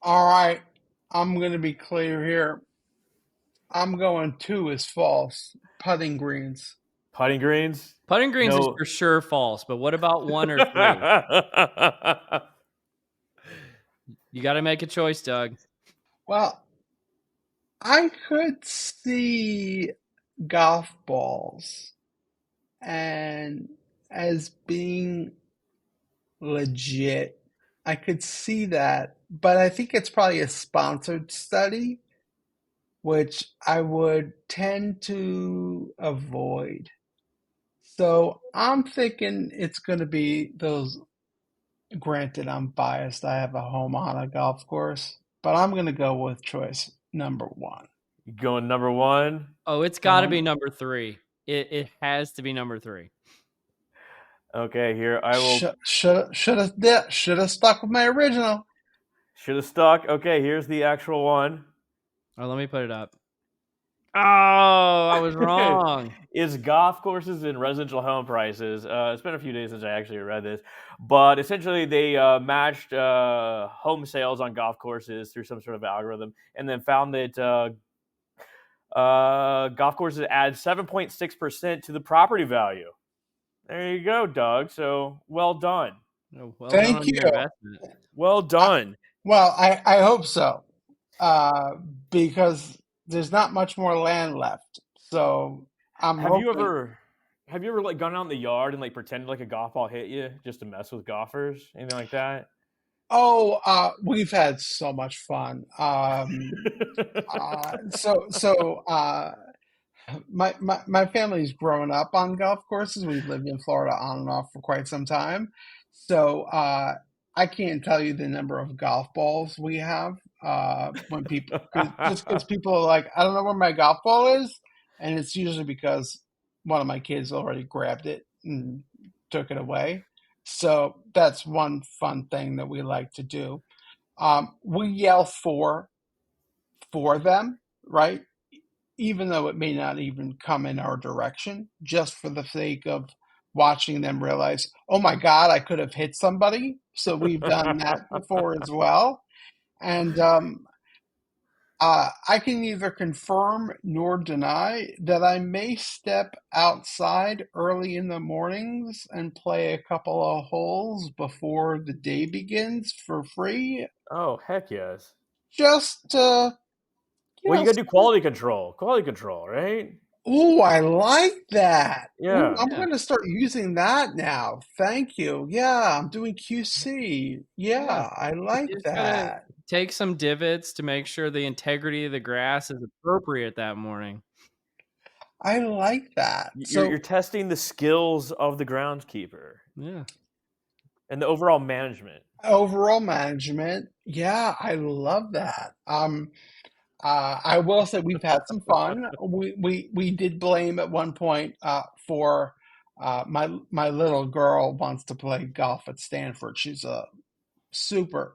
All right. I'm going to be clear here. I'm going 2 is false. Putting greens. Putting greens? Putting greens is No. for sure false, but what about 1 or 3? You got to make a choice, Doug. Well, I could see golf balls and as being legit. I could see that, but I think it's probably a sponsored study, which I would tend to avoid. So I'm thinking it's going to be those. Granted, I'm biased. I have a home on a golf course, but I'm going to go with choice number 1. Going number 1? Oh, it's got to be number 3. It has to be number 3. Okay, here I will. Should have stuck with my original. Should have stuck. Okay, here's the actual one. Oh, let me put it up. Oh, I was wrong. Is golf courses and residential home prices. It's been a few days since I actually read this, but essentially they matched home sales on golf courses through some sort of algorithm, and then found that golf courses add 7.6% to the property value. There you go, Doug. So well done. Oh, well done Thank on you. your investment. Well done. Well, I hope so, because there's not much more land left. So I'm Have hoping. you ever like gone out in the yard and like pretended like a golf ball hit you just to mess with golfers? Anything like that? Oh, we've had so much fun. So my family's grown up on golf courses. We've lived in Florida on and off for quite some time. So I can't tell you the number of golf balls we have when people, just because people are like, I don't know where my golf ball is. And it's usually because one of my kids already grabbed it and took it away. So that's one fun thing that we like to do. We yell for them, right? Even though it may not even come in our direction, just for the sake of watching them realize, oh my God, I could have hit somebody. So we've done that before as well. And I can neither confirm nor deny that I may step outside early in the mornings and play a couple of holes before the day begins for free. Oh, heck yes. Just Well, you yes. gotta do quality control. Quality control, right? Ooh, I like that. Ooh, Yeah. I'm Yeah. going to start using that now. Thank you. Yeah, I'm doing QC. Yeah, I like You just got to that. take some divots to make sure the integrity of the grass is appropriate that morning. I like that. You're So you're testing the skills of the groundskeeper Yeah. and the overall management. overall management, yeah, I love that. I will say we've had some fun. We did blame at one point for my little girl wants to play golf at Stanford. She's a super.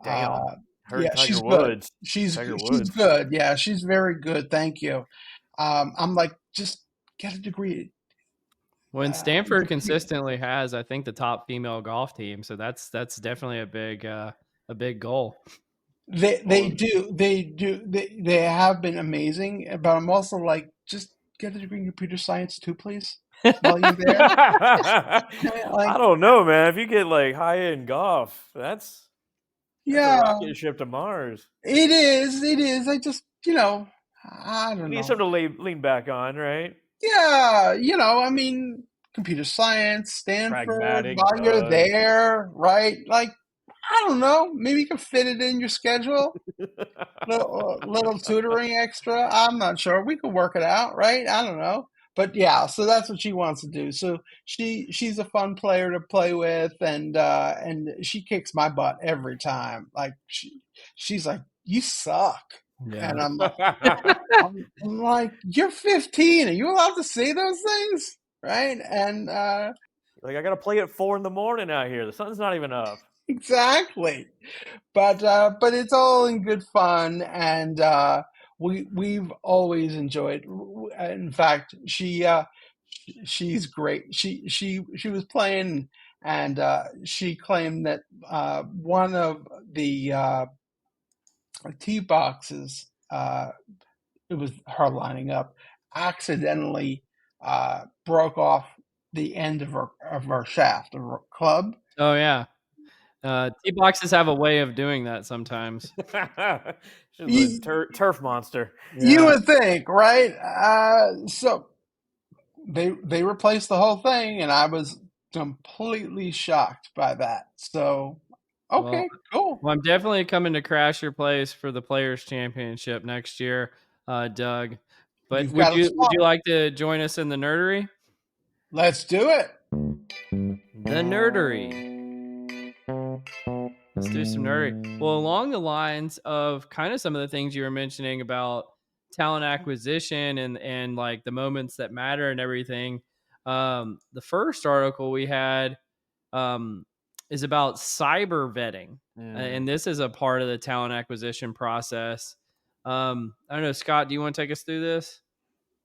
Damn. Heard Yeah, Tiger she's good. Woods. Tiger She's Woods. good. Yeah, she's very good. Thank you. I'm like, just get a degree. When Stanford Degree. consistently has, I think, the top female golf team, so that's definitely a big goal. They do they have been amazing, but I'm also like, just get a degree in computer science too, please, while you're there. I Like, don't know, man. If you get like high end golf, that's a yeah, rocket ship to Mars. it is. It is. I just, I You don't need know. something to lean back on, right? Yeah, I mean, computer science, Stanford, Pragmatic, while you're Doug. there, right? Like, I don't know, maybe you can fit it in your schedule. Little tutoring extra. I'm not sure. We could work it out, right? I don't know. But yeah, so that's what she wants to do. So she's a fun player to play with, and she kicks my butt every time. Like she's like, "You suck," Yeah. and I'm like, "You're 15. Are you allowed to say those things?" Right? And Like I gotta play at 4 in the morning out here. The sun's not even up. exactly. But it's all in good fun, and we've always enjoyed. In fact, she's great. She was playing, and she claimed that one of the tee boxes, it was her lining up, accidentally broke off the end of her shaft of her club. Oh yeah. Tee boxes have a way of doing that sometimes. She's a turf monster. You Yeah. would think, right? So they replaced the whole thing, and I was completely shocked by that. So, Well, okay, cool. I'm definitely coming to crash your place for the Players Championship next year, Doug. But You've got a would spot. you like to join us in the nerdery? Let's do it. The nerdery. Let's do some nerdery. Well, along the lines of kind of some of the things you were mentioning about talent acquisition and like the moments that matter and everything. The first article we had um, is about cyber vetting, and this is a part of the talent acquisition process. I don't know, Scott. Do you want to take us through this?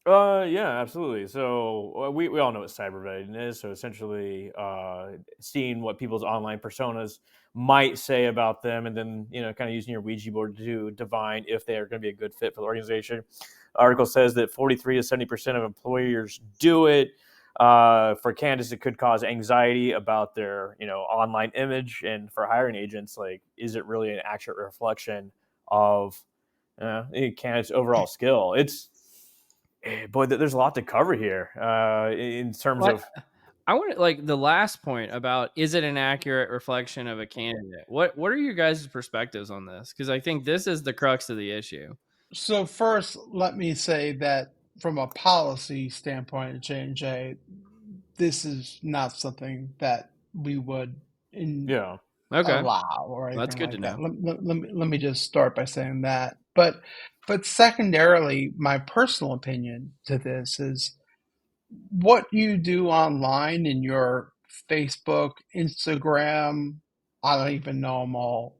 Yeah, absolutely. So we all know what cyber vetting is. So essentially, seeing what people's online personas might say about them, and then kind of using your Ouija board to divine if they are going to be a good fit for the organization. Article says that 43 to 70% of employers do it. For candidates, it could cause anxiety about their online image, and for hiring agents, like, is it really an accurate reflection of a candidate's overall skill? Boy, there's a lot to cover here in terms What of. I want like the last point about is it an accurate reflection of a candidate? What are your guys' perspectives on this? Because I think this is the crux of the issue. So first, let me say that from a policy standpoint at J&J, this is not something that we would Yeah. Okay, allow or that's anything good to like that. know. Let me just start by saying that. But secondarily, my personal opinion to this is what you do online in your Facebook, Instagram, I don't even know them all,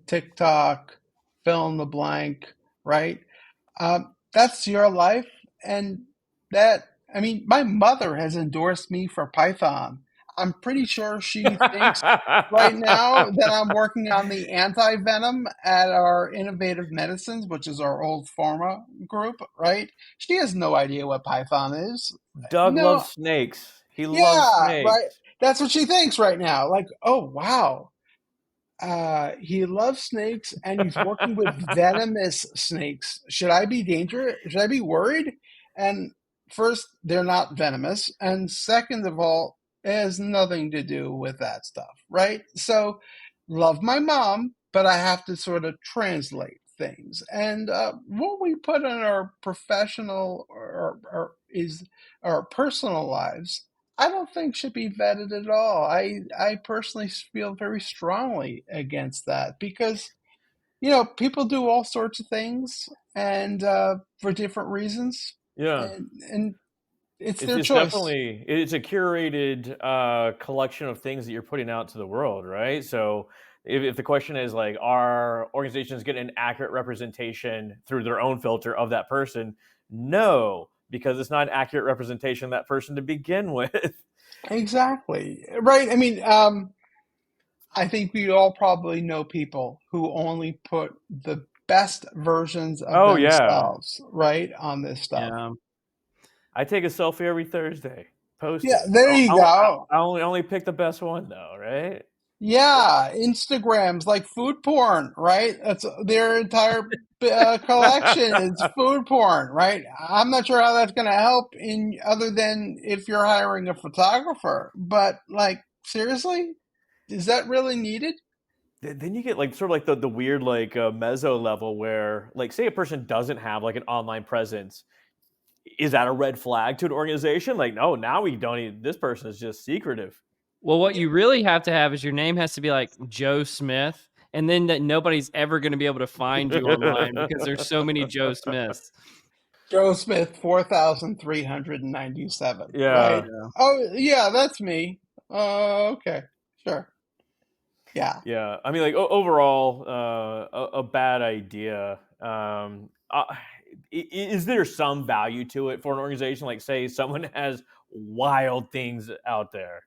TikTok, fill in the blank, right? That's your life. And that, I mean, my mother has endorsed me for Python. I'm pretty sure she thinks right now that I'm working on the anti-venom at our Innovative Medicines, which is our old pharma group, right? She has no idea what Python is. Doug No, loves snakes. He loves yeah, right. snakes. That's what she thinks right now. Like, oh, wow. He loves snakes and he's working with venomous snakes. Should I be dangerous? Should I be worried? And first, they're not venomous. And second of all, it has nothing to do with that stuff, right? So, love my mom, but I have to sort of translate things. And what we put in our professional or is our personal lives I don't think should be vetted at all. I personally feel very strongly against that because people do all sorts of things and for different reasons, Yeah. and It's their It's choice. definitely it's a curated collection of things that you're putting out to the world, right? So if the question is like, are organizations getting an accurate representation through their own filter of that person? No, because it's not an accurate representation of that person to begin with. Exactly. Right. I mean, I think we all probably know people who only put the best versions of Oh yeah, themselves, right, on this stuff. Yeah. I take a selfie every Thursday, post Yeah, it. there you go. I only pick the best one though, right? Yeah, Instagrams like food porn, right? That's their entire collection is food porn, right? I'm not sure how that's going to help in other than if you're hiring a photographer, but like seriously, is that really needed? Then you get like sort of like the weird like mezzo level where like say a person doesn't have like an online presence. Is that a red flag to an organization? Like, no, now we don't need this person is just secretive. Well, what you really have to have is your name has to be like Joe Smith, and then that nobody's ever going to be able to find you online because there's so many Joe Smiths. Joe Smith, 4,397, right? Yeah. Yeah. Oh, yeah, that's me. Okay, sure. Yeah. Yeah. I mean, like overall, a bad idea. Is there some value to it for an organization? Like, say, someone has wild things out there.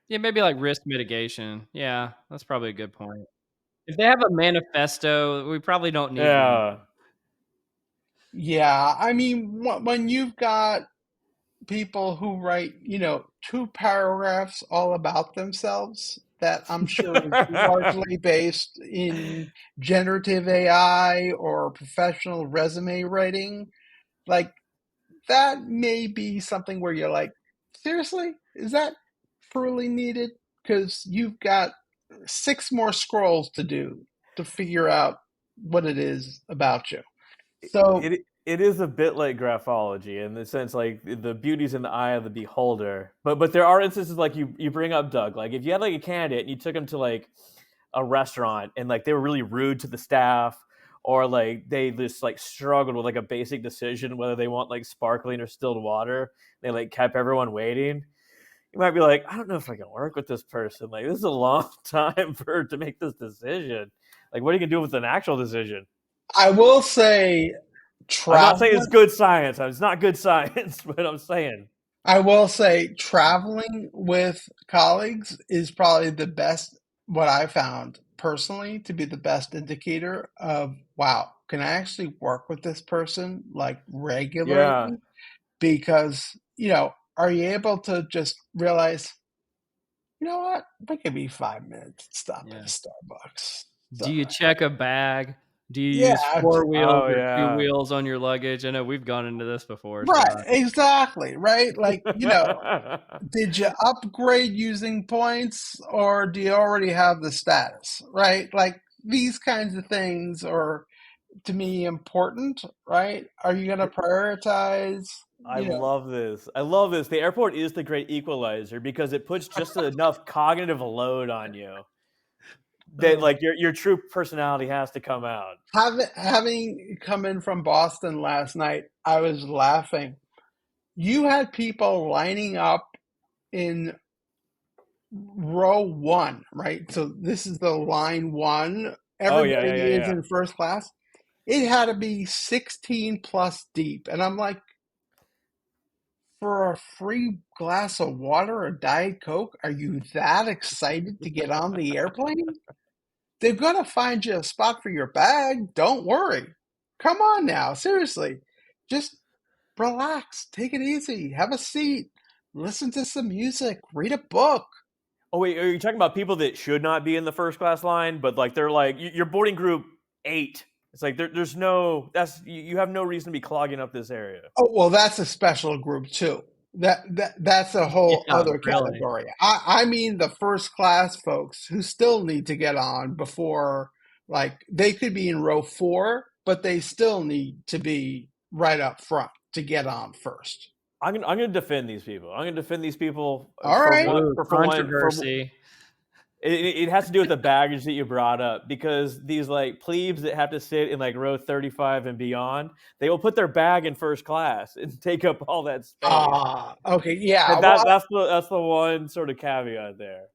Yeah, maybe like risk mitigation. Yeah, that's probably a good point. If they have a manifesto, we probably don't need them. Yeah. Yeah, I mean, when you've got people who write, 2 paragraphs all about themselves, that I'm sure is largely based in generative AI or professional resume writing, like that may be something where you're like, seriously, is that truly needed? Because you've got 6 more scrolls to do to figure out what it is about you. So It is a bit like graphology in the sense like the beauty's in the eye of the beholder. But there are instances like you bring up Doug. Like if you had like a candidate and you took him to like a restaurant and like they were really rude to the staff or like they just like struggled with like a basic decision whether they want like sparkling or stilled water. They like kept everyone waiting. You might be like, I don't know if I can work with this person. Like this is a long time for to make this decision. Like what are you gonna do with an actual decision? I will say I'm not saying it's traveling. good science. It's not good science, but I'm saying. I will say traveling with colleagues is probably the best, what I found personally to be the best indicator of, wow, can I actually work with this person like Yeah. regularly? Because, are you able to just realize, you know what? We could be 5 minutes and stop at a Yeah. Starbucks. Do So, you check a bag? Do you use yeah, 4 wheels Oh or two yeah. wheels on your luggage? I know we've gone into this before, right, Scott. exactly, right? Like, did you upgrade using points or do you already have the status, right? Like these kinds of things are to me important, right? Are you going to prioritize, I love this. I love this. The airport is the great equalizer because it puts just enough cognitive load on you that uh, like your true personality has to come out. having come in from Boston last night, I was laughing. You had people lining up in row one, right? So this is the line one. Oh yeah, yeah, yeah, Everybody is yeah. in first class. It had to be 16 plus deep. And I'm like, for a free glass of water or Diet Coke, are you that excited to get on the airplane? They're going to find you a spot for your bag. Don't worry. Come on now. Seriously. Just relax. Take it easy. Have a seat. Listen to some music. Read a book. Oh wait, are you talking about people that should not be in the first class line, but like they're like you're boarding group 8. It's like there's no you have no reason to be clogging up this area. Oh, well, that's a special group too. That's a whole Yeah, other really. category. I mean the first class folks who still need to get on before, like they could be in row four, but they still need to be right up front to get on first. I'm gonna defend these people. I'm gonna defend these people All for right. one Ooh, for one for controversy. It has to do with the baggage that you brought up, because these like plebes that have to sit in like row 35 and beyond, they will put their bag in first class and take up all that space. Okay, yeah. And Well, that's the one sort of caveat there.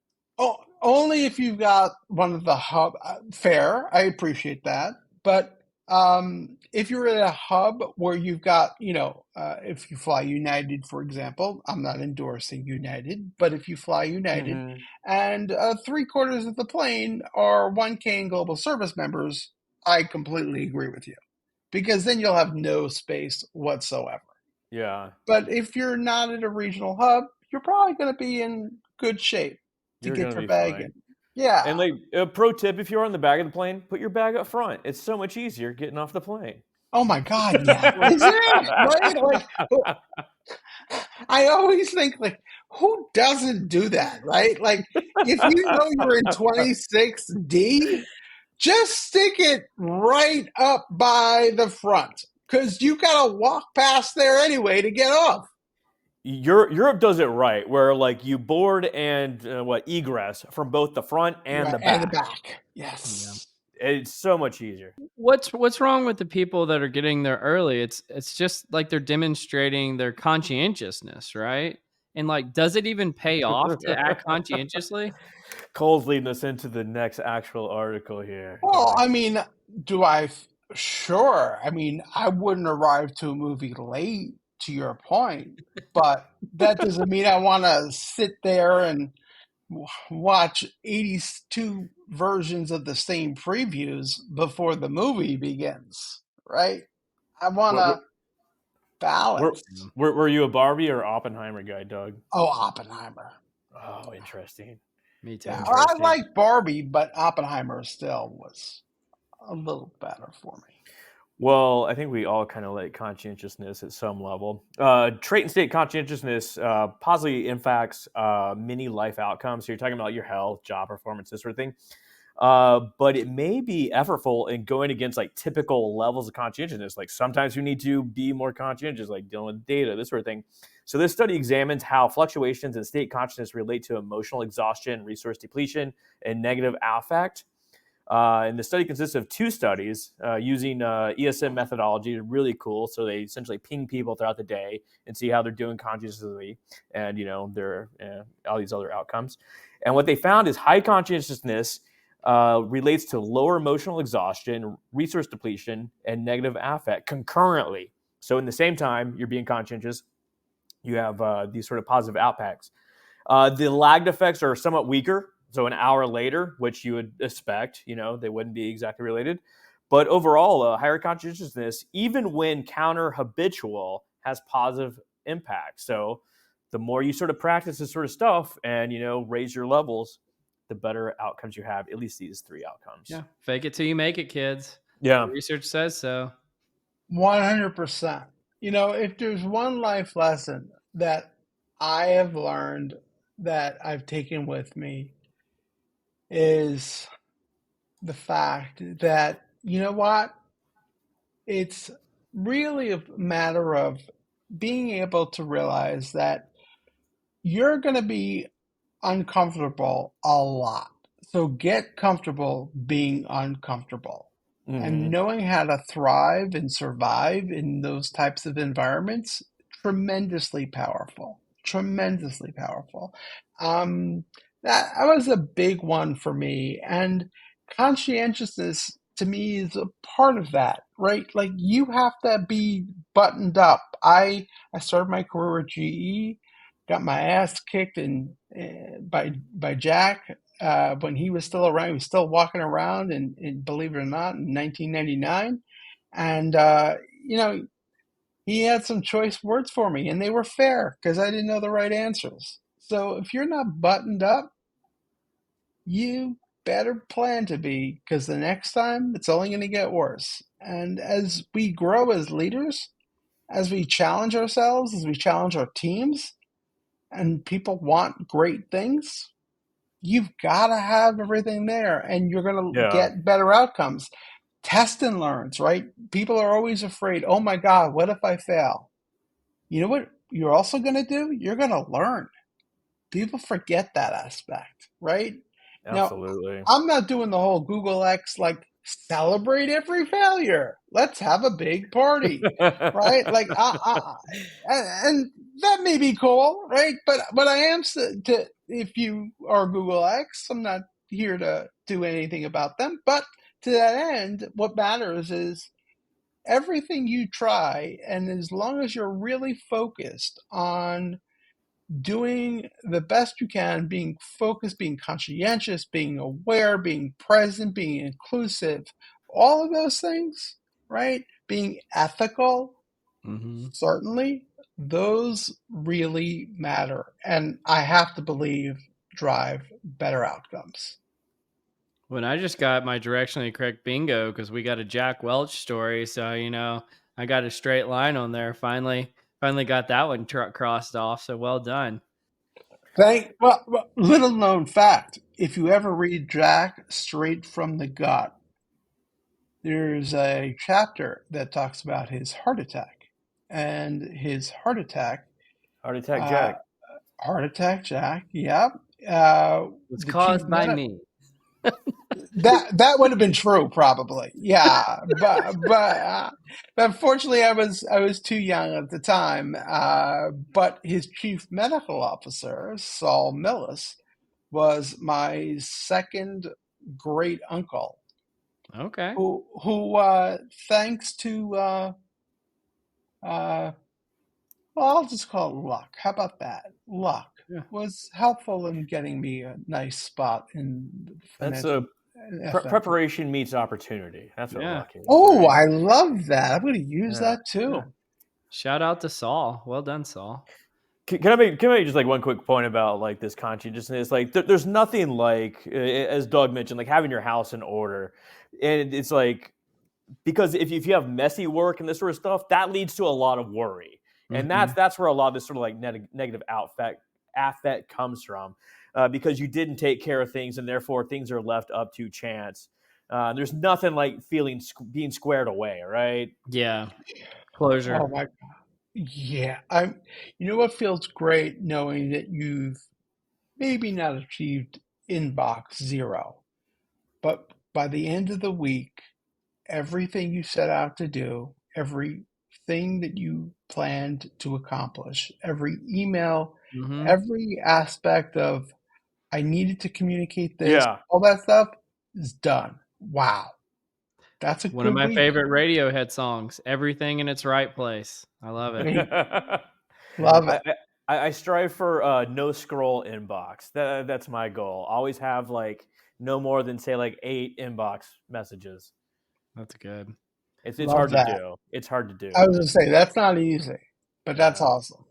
only if you've got one of the hub. Fair, I appreciate that. But if you're at a hub where you've got, if you fly United, for example, I'm not endorsing United, but if you fly United Hmm. and three-quarters of the plane are 1K and global service members, I completely agree with you because then you'll have no space whatsoever. Yeah, But if you're not at a regional hub, you're probably going to be in good shape to you're get gonna your be bag fine. in. Yeah. And like a pro tip, if you're on the back of the plane, put your bag up front. It's so much easier getting off the plane. Oh my God, yeah. Is it? Right? Like, I always think, like, who doesn't do that, right? Like, if you know you're in 26D, just stick it right up by the front because you got to walk past there anyway to get off. Europe does it right, where like you board and egress from both the front and Right. the And the back. back. Yeah. Yes. It's so much easier. What's wrong with the people that are getting there early? It's just like they're demonstrating their conscientiousness, right? And like, does it even pay off to act conscientiously? Cole's leading us into the next actual article here, Well, Doug. I mean, do I? Sure. I mean, I wouldn't arrive to a movie late, to your point, but that doesn't mean I want to sit there and watch 82 versions of the same previews before the movie begins, right? I want What, to were, balance. were you a Barbie or Oppenheimer guy, Doug? Oh, Oppenheimer. Oh, interesting. Me too. Yeah, I Interesting. like Barbie, but Oppenheimer still was a little better for me. Well, I think we all kind of like conscientiousness at some level. Trait and state conscientiousness positively impacts many life outcomes. So you're talking about your health, job performance, this sort of thing. But it may be effortful in going against like typical levels of conscientiousness. Like sometimes you need to be more conscientious, like dealing with data, this sort of thing. So this study examines how fluctuations in state consciousness relate to emotional exhaustion, resource depletion, and negative affect. And the study consists of two studies using ESM methodology. Really cool. So they essentially ping people throughout the day and see how they're doing consciously, and their all these other outcomes. And what they found is high conscientiousness relates to lower emotional exhaustion, resource depletion, and negative affect concurrently. So in the same time you're being conscientious, you have these sort of positive outpacks. The lagged effects are somewhat weaker. So an hour later, which you would expect, they wouldn't be exactly related. But overall, higher conscientiousness, even when counter habitual, has positive impact. So the more you sort of practice this sort of stuff and, raise your levels, the better outcomes you have, at least these three outcomes. Yeah. Fake it till you make it, kids. Yeah. The research says so. 100%. If there's one life lesson that I have learned that I've taken with me is the fact that, you know what? It's really a matter of being able to realize that you're going to be uncomfortable a lot. So get comfortable being uncomfortable and Mm-hmm. knowing how to thrive and survive in those types of environments. Tremendously powerful. Tremendously powerful. Um, that was a big one for me. And conscientiousness to me is a part of that, right? Like you have to be buttoned up. I started my career at GE, got my ass kicked by Jack when he was still around. He was still walking around, and believe it or not, in 1999, and he had some choice words for me, and they were fair because I didn't know the right answers. So if you're not buttoned up, you better plan to be because the next time it's only going to get worse. And as we grow as leaders, as we challenge ourselves, as we challenge our teams, and people want great things, you've got to have everything there and you're going to Yeah. get better outcomes. Test and learns, right? People are always afraid, oh my God, what if I fail? You know what you're also going to do? You're going to learn. People forget that aspect, right? Absolutely. Now, I'm not doing the whole Google X like celebrate every failure. Let's have a big party, right? Like, and that may be cool, right? But I am to if you are Google X, I'm not here to do anything about them. But to that end, what matters is everything you try, and as long as you're really focused on doing the best you can, being focused, being conscientious, being aware, being present, being inclusive, all of those things, right? Being ethical, certainly, those really matter. And I have to believe drive better outcomes. When I just got my directionally correct bingo because we got a Jack Welch story, so I got a straight line on there. Finally got that one crossed off. So well done. Well, little known fact: if you ever read Jack straight from the gut, there's a chapter that talks about his heart attack, and his heart attack, Jack. Heart attack, Jack. Yep. It's The chief caused by me. that would have been true, probably. Yeah, but unfortunately, I was too young at the time. But his chief medical officer, Saul Millis, was my second great uncle. Okay. Who thanks to well, I'll just call it luck. How about that? Luck was helpful in getting me a nice spot in the financial. Preparation meets opportunity. That's what luck is. Oh, right? I love that. I'm going to use that too. Yeah. Shout out to Saul. Well done, Saul. Can I make just like one quick point about like this conscientiousness? Like, there's nothing like, as Doug mentioned, like having your house in order, and it's like, because if you have messy work and this sort of stuff, that leads to a lot of worry, and that's where a lot of this sort of like negative affect comes from, because you didn't take care of things, and therefore things are left up to chance. There's nothing like being squared away, right? Yeah, closure. Oh my God. Yeah, you know what feels great knowing that you've maybe not achieved inbox zero, but by the end of the week, everything you set out to do, everything that you planned to accomplish, every email, every aspect of I needed to communicate this, all that stuff is done. Wow. That's a One of good my week. favorite Radiohead songs, Everything in Its Right Place. I love it. Love it. I strive for no scroll inbox. That's my goal. Always have like no more than say like 8 inbox messages. That's good. It's hard to do. It's hard to do. I was going to say that's not easy, but that's awesome.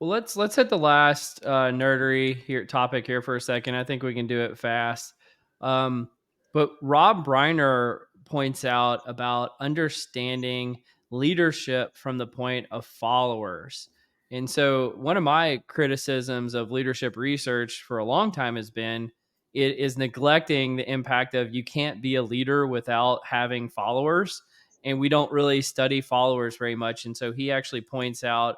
Well, let's hit the last nerdery topic here for a second. I think we can do it fast. But Rob Reiner points out about understanding leadership from the point of followers. And so one of my criticisms of leadership research for a long time has been it is neglecting the impact of you can't be a leader without having followers. And we don't really study followers very much. And so he actually points out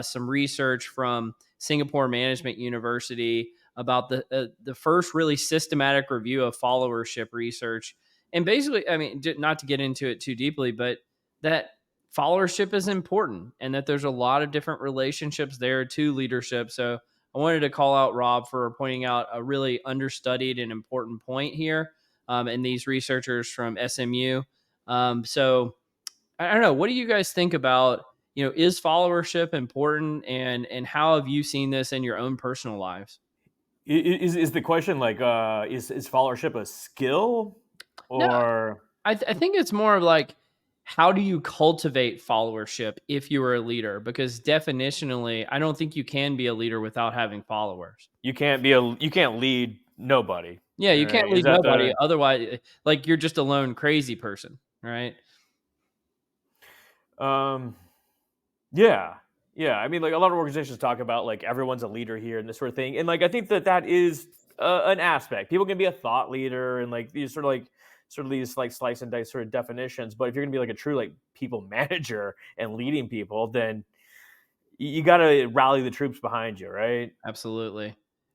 some research from Singapore Management University about the first really systematic review of followership research. And basically, I mean, not to get into it too deeply, but that followership is important and that there's a lot of different relationships there to leadership. So I wanted to call out Rob for pointing out a really understudied and important point here. And these researchers from SMU. So I don't know. What do you guys think about, is followership important, and how have you seen this in your own personal lives? Is the question like, is followership a skill, or? No, I think it's more of like, how do you cultivate followership if you are a leader? Because definitionally, I don't think you can be a leader without having followers. You can't lead nobody. Yeah, you can't lead nobody. Otherwise, like, you're just a lone crazy person, right? Yeah. I mean, like, a lot of organizations talk about like everyone's a leader here and this sort of thing, and like I think that is an aspect. People can be a thought leader and like these sort of these like slice and dice sort of definitions. But if you're gonna be like a true like people manager and leading people, then you got to rally the troops behind you, right? Absolutely.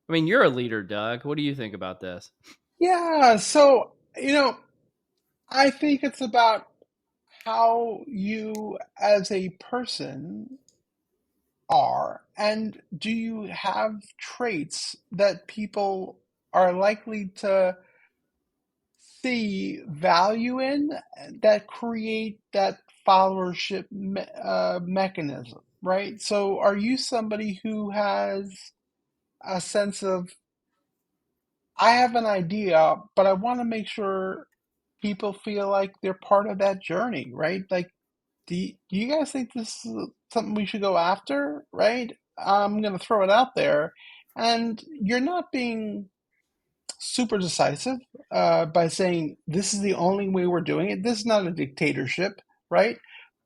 I mean, you're a leader, Doug. What do you think about this? Yeah, so, I think it's about how you as a person are, and do you have traits that people are likely to see value in that create that followership mechanism, right? So, are you somebody who has a sense of, I have an idea, but I want to make sure people feel like they're part of that journey, right? Like, do you guys think this is something we should go after, right? I'm going to throw it out there. And you're not being super decisive by saying this is the only way we're doing it. This is not a dictatorship, right?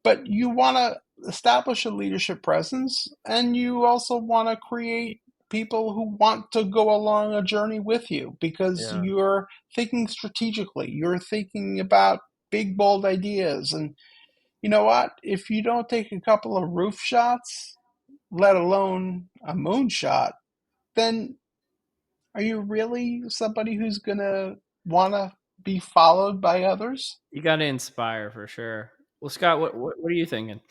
But you want to establish a leadership presence, and you also want to create people who want to go along a journey with you because Yeah. you're thinking strategically. You're thinking about big, bold ideas. And you know what? If you don't take a couple of roof shots, let alone a moon shot, then are you really somebody who's going to want to be followed by others? You got to inspire for sure. Well, Scott, what are you thinking?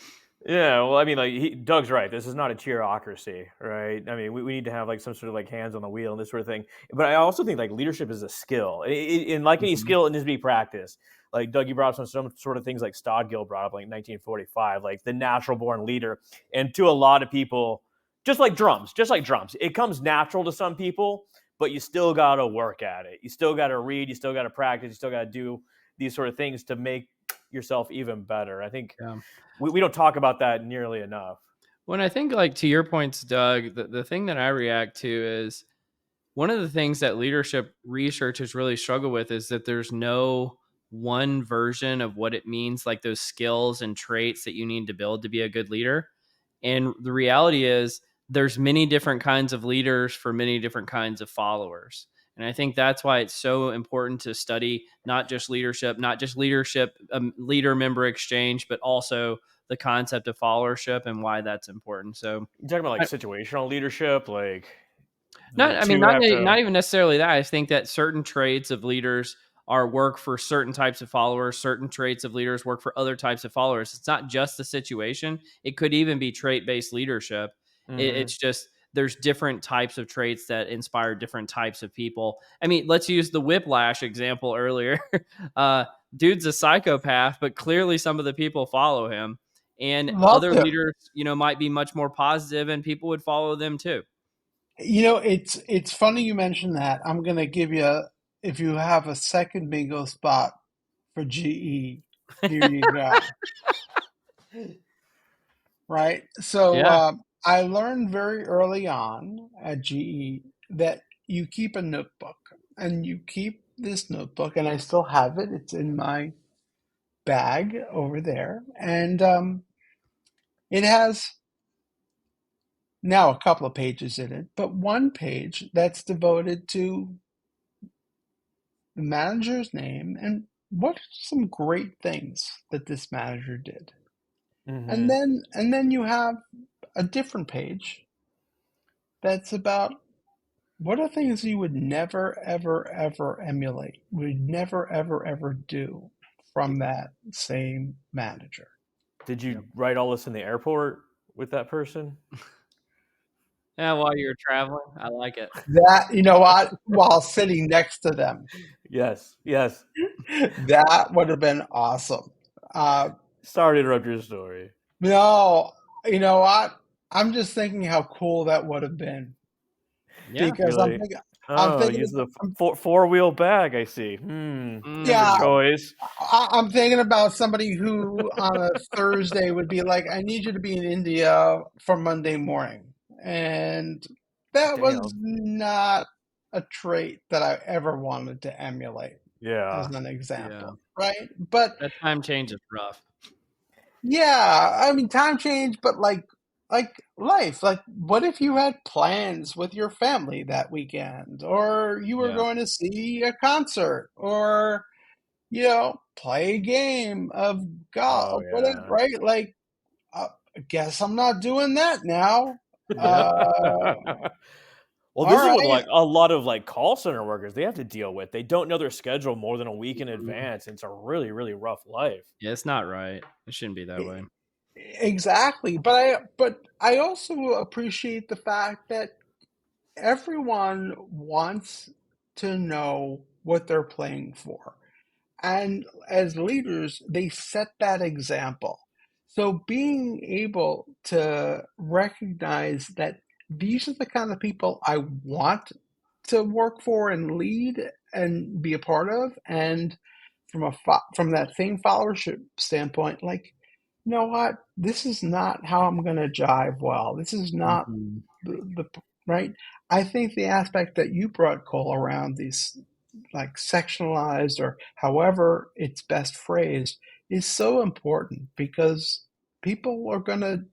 Yeah, well, I mean, like Doug's right. This is not a cheerocracy, right? I mean, we need to have like some sort of like hands on the wheel and this sort of thing. But I also think like leadership is a skill, and like any skill, it needs to be practiced. Like Doug, you brought up some sort of things like Stodgill brought up, like 1945, like the natural born leader. And to a lot of people, just like drums, it comes natural to some people, but you still got to work at it. You still got to read. You still got to practice. You still got to do these sort of things to make yourself even better. I think we don't talk about that nearly enough. When I think like to your points, Doug, the thing that I react to is one of the things that leadership researchers really struggle with is that there's no one version of what it means, like those skills and traits that you need to build to be a good leader. And the reality is there's many different kinds of leaders for many different kinds of followers. And I think that's why it's so important to study not just leadership, leader member exchange, but also the concept of followership and why that's important. So You're talking about like situational leadership, like the I mean, two have to. not even necessarily that. I think that certain traits of leaders are work for certain types of followers. Certain traits of leaders work for other types of followers. It's not just the situation. It could even be trait-based leadership. Mm-hmm. It's just there's different types of traits that inspire different types of people. I mean, let's use the whiplash example earlier. uh, Dude's a psychopath, but clearly some of the people follow him. And Love other them. leaders, might be much more positive, and people would follow them too. It's funny you mentioned that. I'm gonna give you, if you have a second bingo spot for GE, here you go. Right? So Yeah. I learned very early on at GE that you keep a notebook, and you keep this notebook, and I still have it. It's in my bag over there, and it has now a couple of pages in it, but one page that's devoted to the manager's name and what are some great things that this manager did. And Mm-hmm. then you have a different page that's about what are things you would never ever ever emulate, would never ever ever do from that same manager. Did you write all this in the airport with that person? Yeah, while you're traveling, I like it. That, you know what, while sitting next to them, Yes. Yes. that would have been awesome. Uh, Sorry to interrupt your story. no, you know what? I'm just thinking how cool that would have been Yeah. because You're like, I'm oh, thinking, use the four-wheel bag. I see. That's a yeah, Mm. choice. I'm thinking about somebody who on a Thursday would be like, I need you to be in India for Monday morning. And that was Damn. not a trait that I ever wanted to emulate as Yeah. an Yeah. example, right? But That time change is rough. yeah, I mean, time change, but like life. Like, what if you had plans with your family that weekend, or you were Yeah. going to see a concert, or play a game of Oh golf, whatever, yeah. right? Like, I guess I'm not doing that now. Uh, Well, All this is what right. like a lot of like call center workers they have to deal with. They don't know their schedule more than a week in Mhm. advance. It's a really, really rough life. Yeah, it's not right. It shouldn't be that way. Exactly. But I also appreciate the fact that everyone wants to know what they're playing for. And as leaders, they set that example. So being able to recognize that these are the kind of people I want to work for and lead and be a part of, and from that same followership standpoint, like, you know what? This is not how I'm going to jive well. This is not Mhm. the right. I think the aspect that you brought, Cole, around these like sectionalized or however it's best phrased is so important because people are going to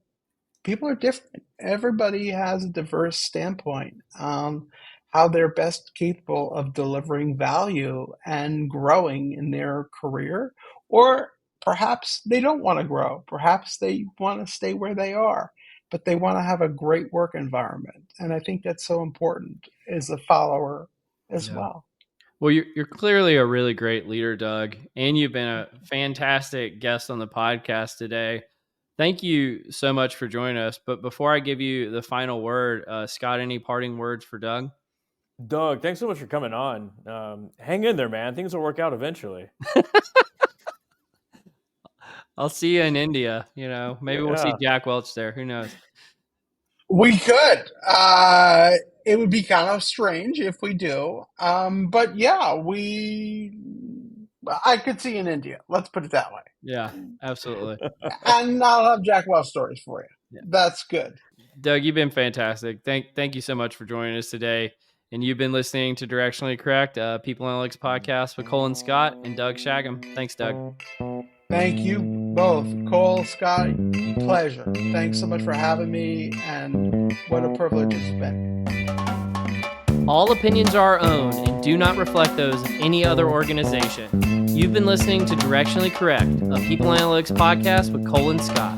people are different. Everybody has a diverse standpoint on how they're best capable of delivering value and growing in their career, or perhaps they don't want to grow. Perhaps they want to stay where they are, but they want to have a great work environment. And I think that's so important as a follower as Yeah. well. Well, you're clearly a really great leader, Doug, and you've been a fantastic guest on the podcast today. Thank you so much for joining us. But before I give you the final word, Scott, any parting words for Doug? Doug, thanks so much for coming on. Hang in there, man. Things will work out eventually. I'll see you in India. Maybe we'll see Yeah. Jack Welch there. Who knows? We could. It would be kind of strange if we do. But yeah, I could see in India. Let's put it that way. Yeah, absolutely. And I'll have Jack Welch stories for you. Yeah. That's good. Doug, you've been fantastic. Thank you so much for joining us today. And you've been listening to Directionally Correct, People Analytics podcast with Colin Scott and Doug Shagam. Thanks, Doug. Thank you both, Cole, Scott. Pleasure. Thanks so much for having me, and what a privilege it's been. All opinions are our own and do not reflect those of any other organization. You've been listening to Directionally Correct, a People Analytics podcast with Colin Scott.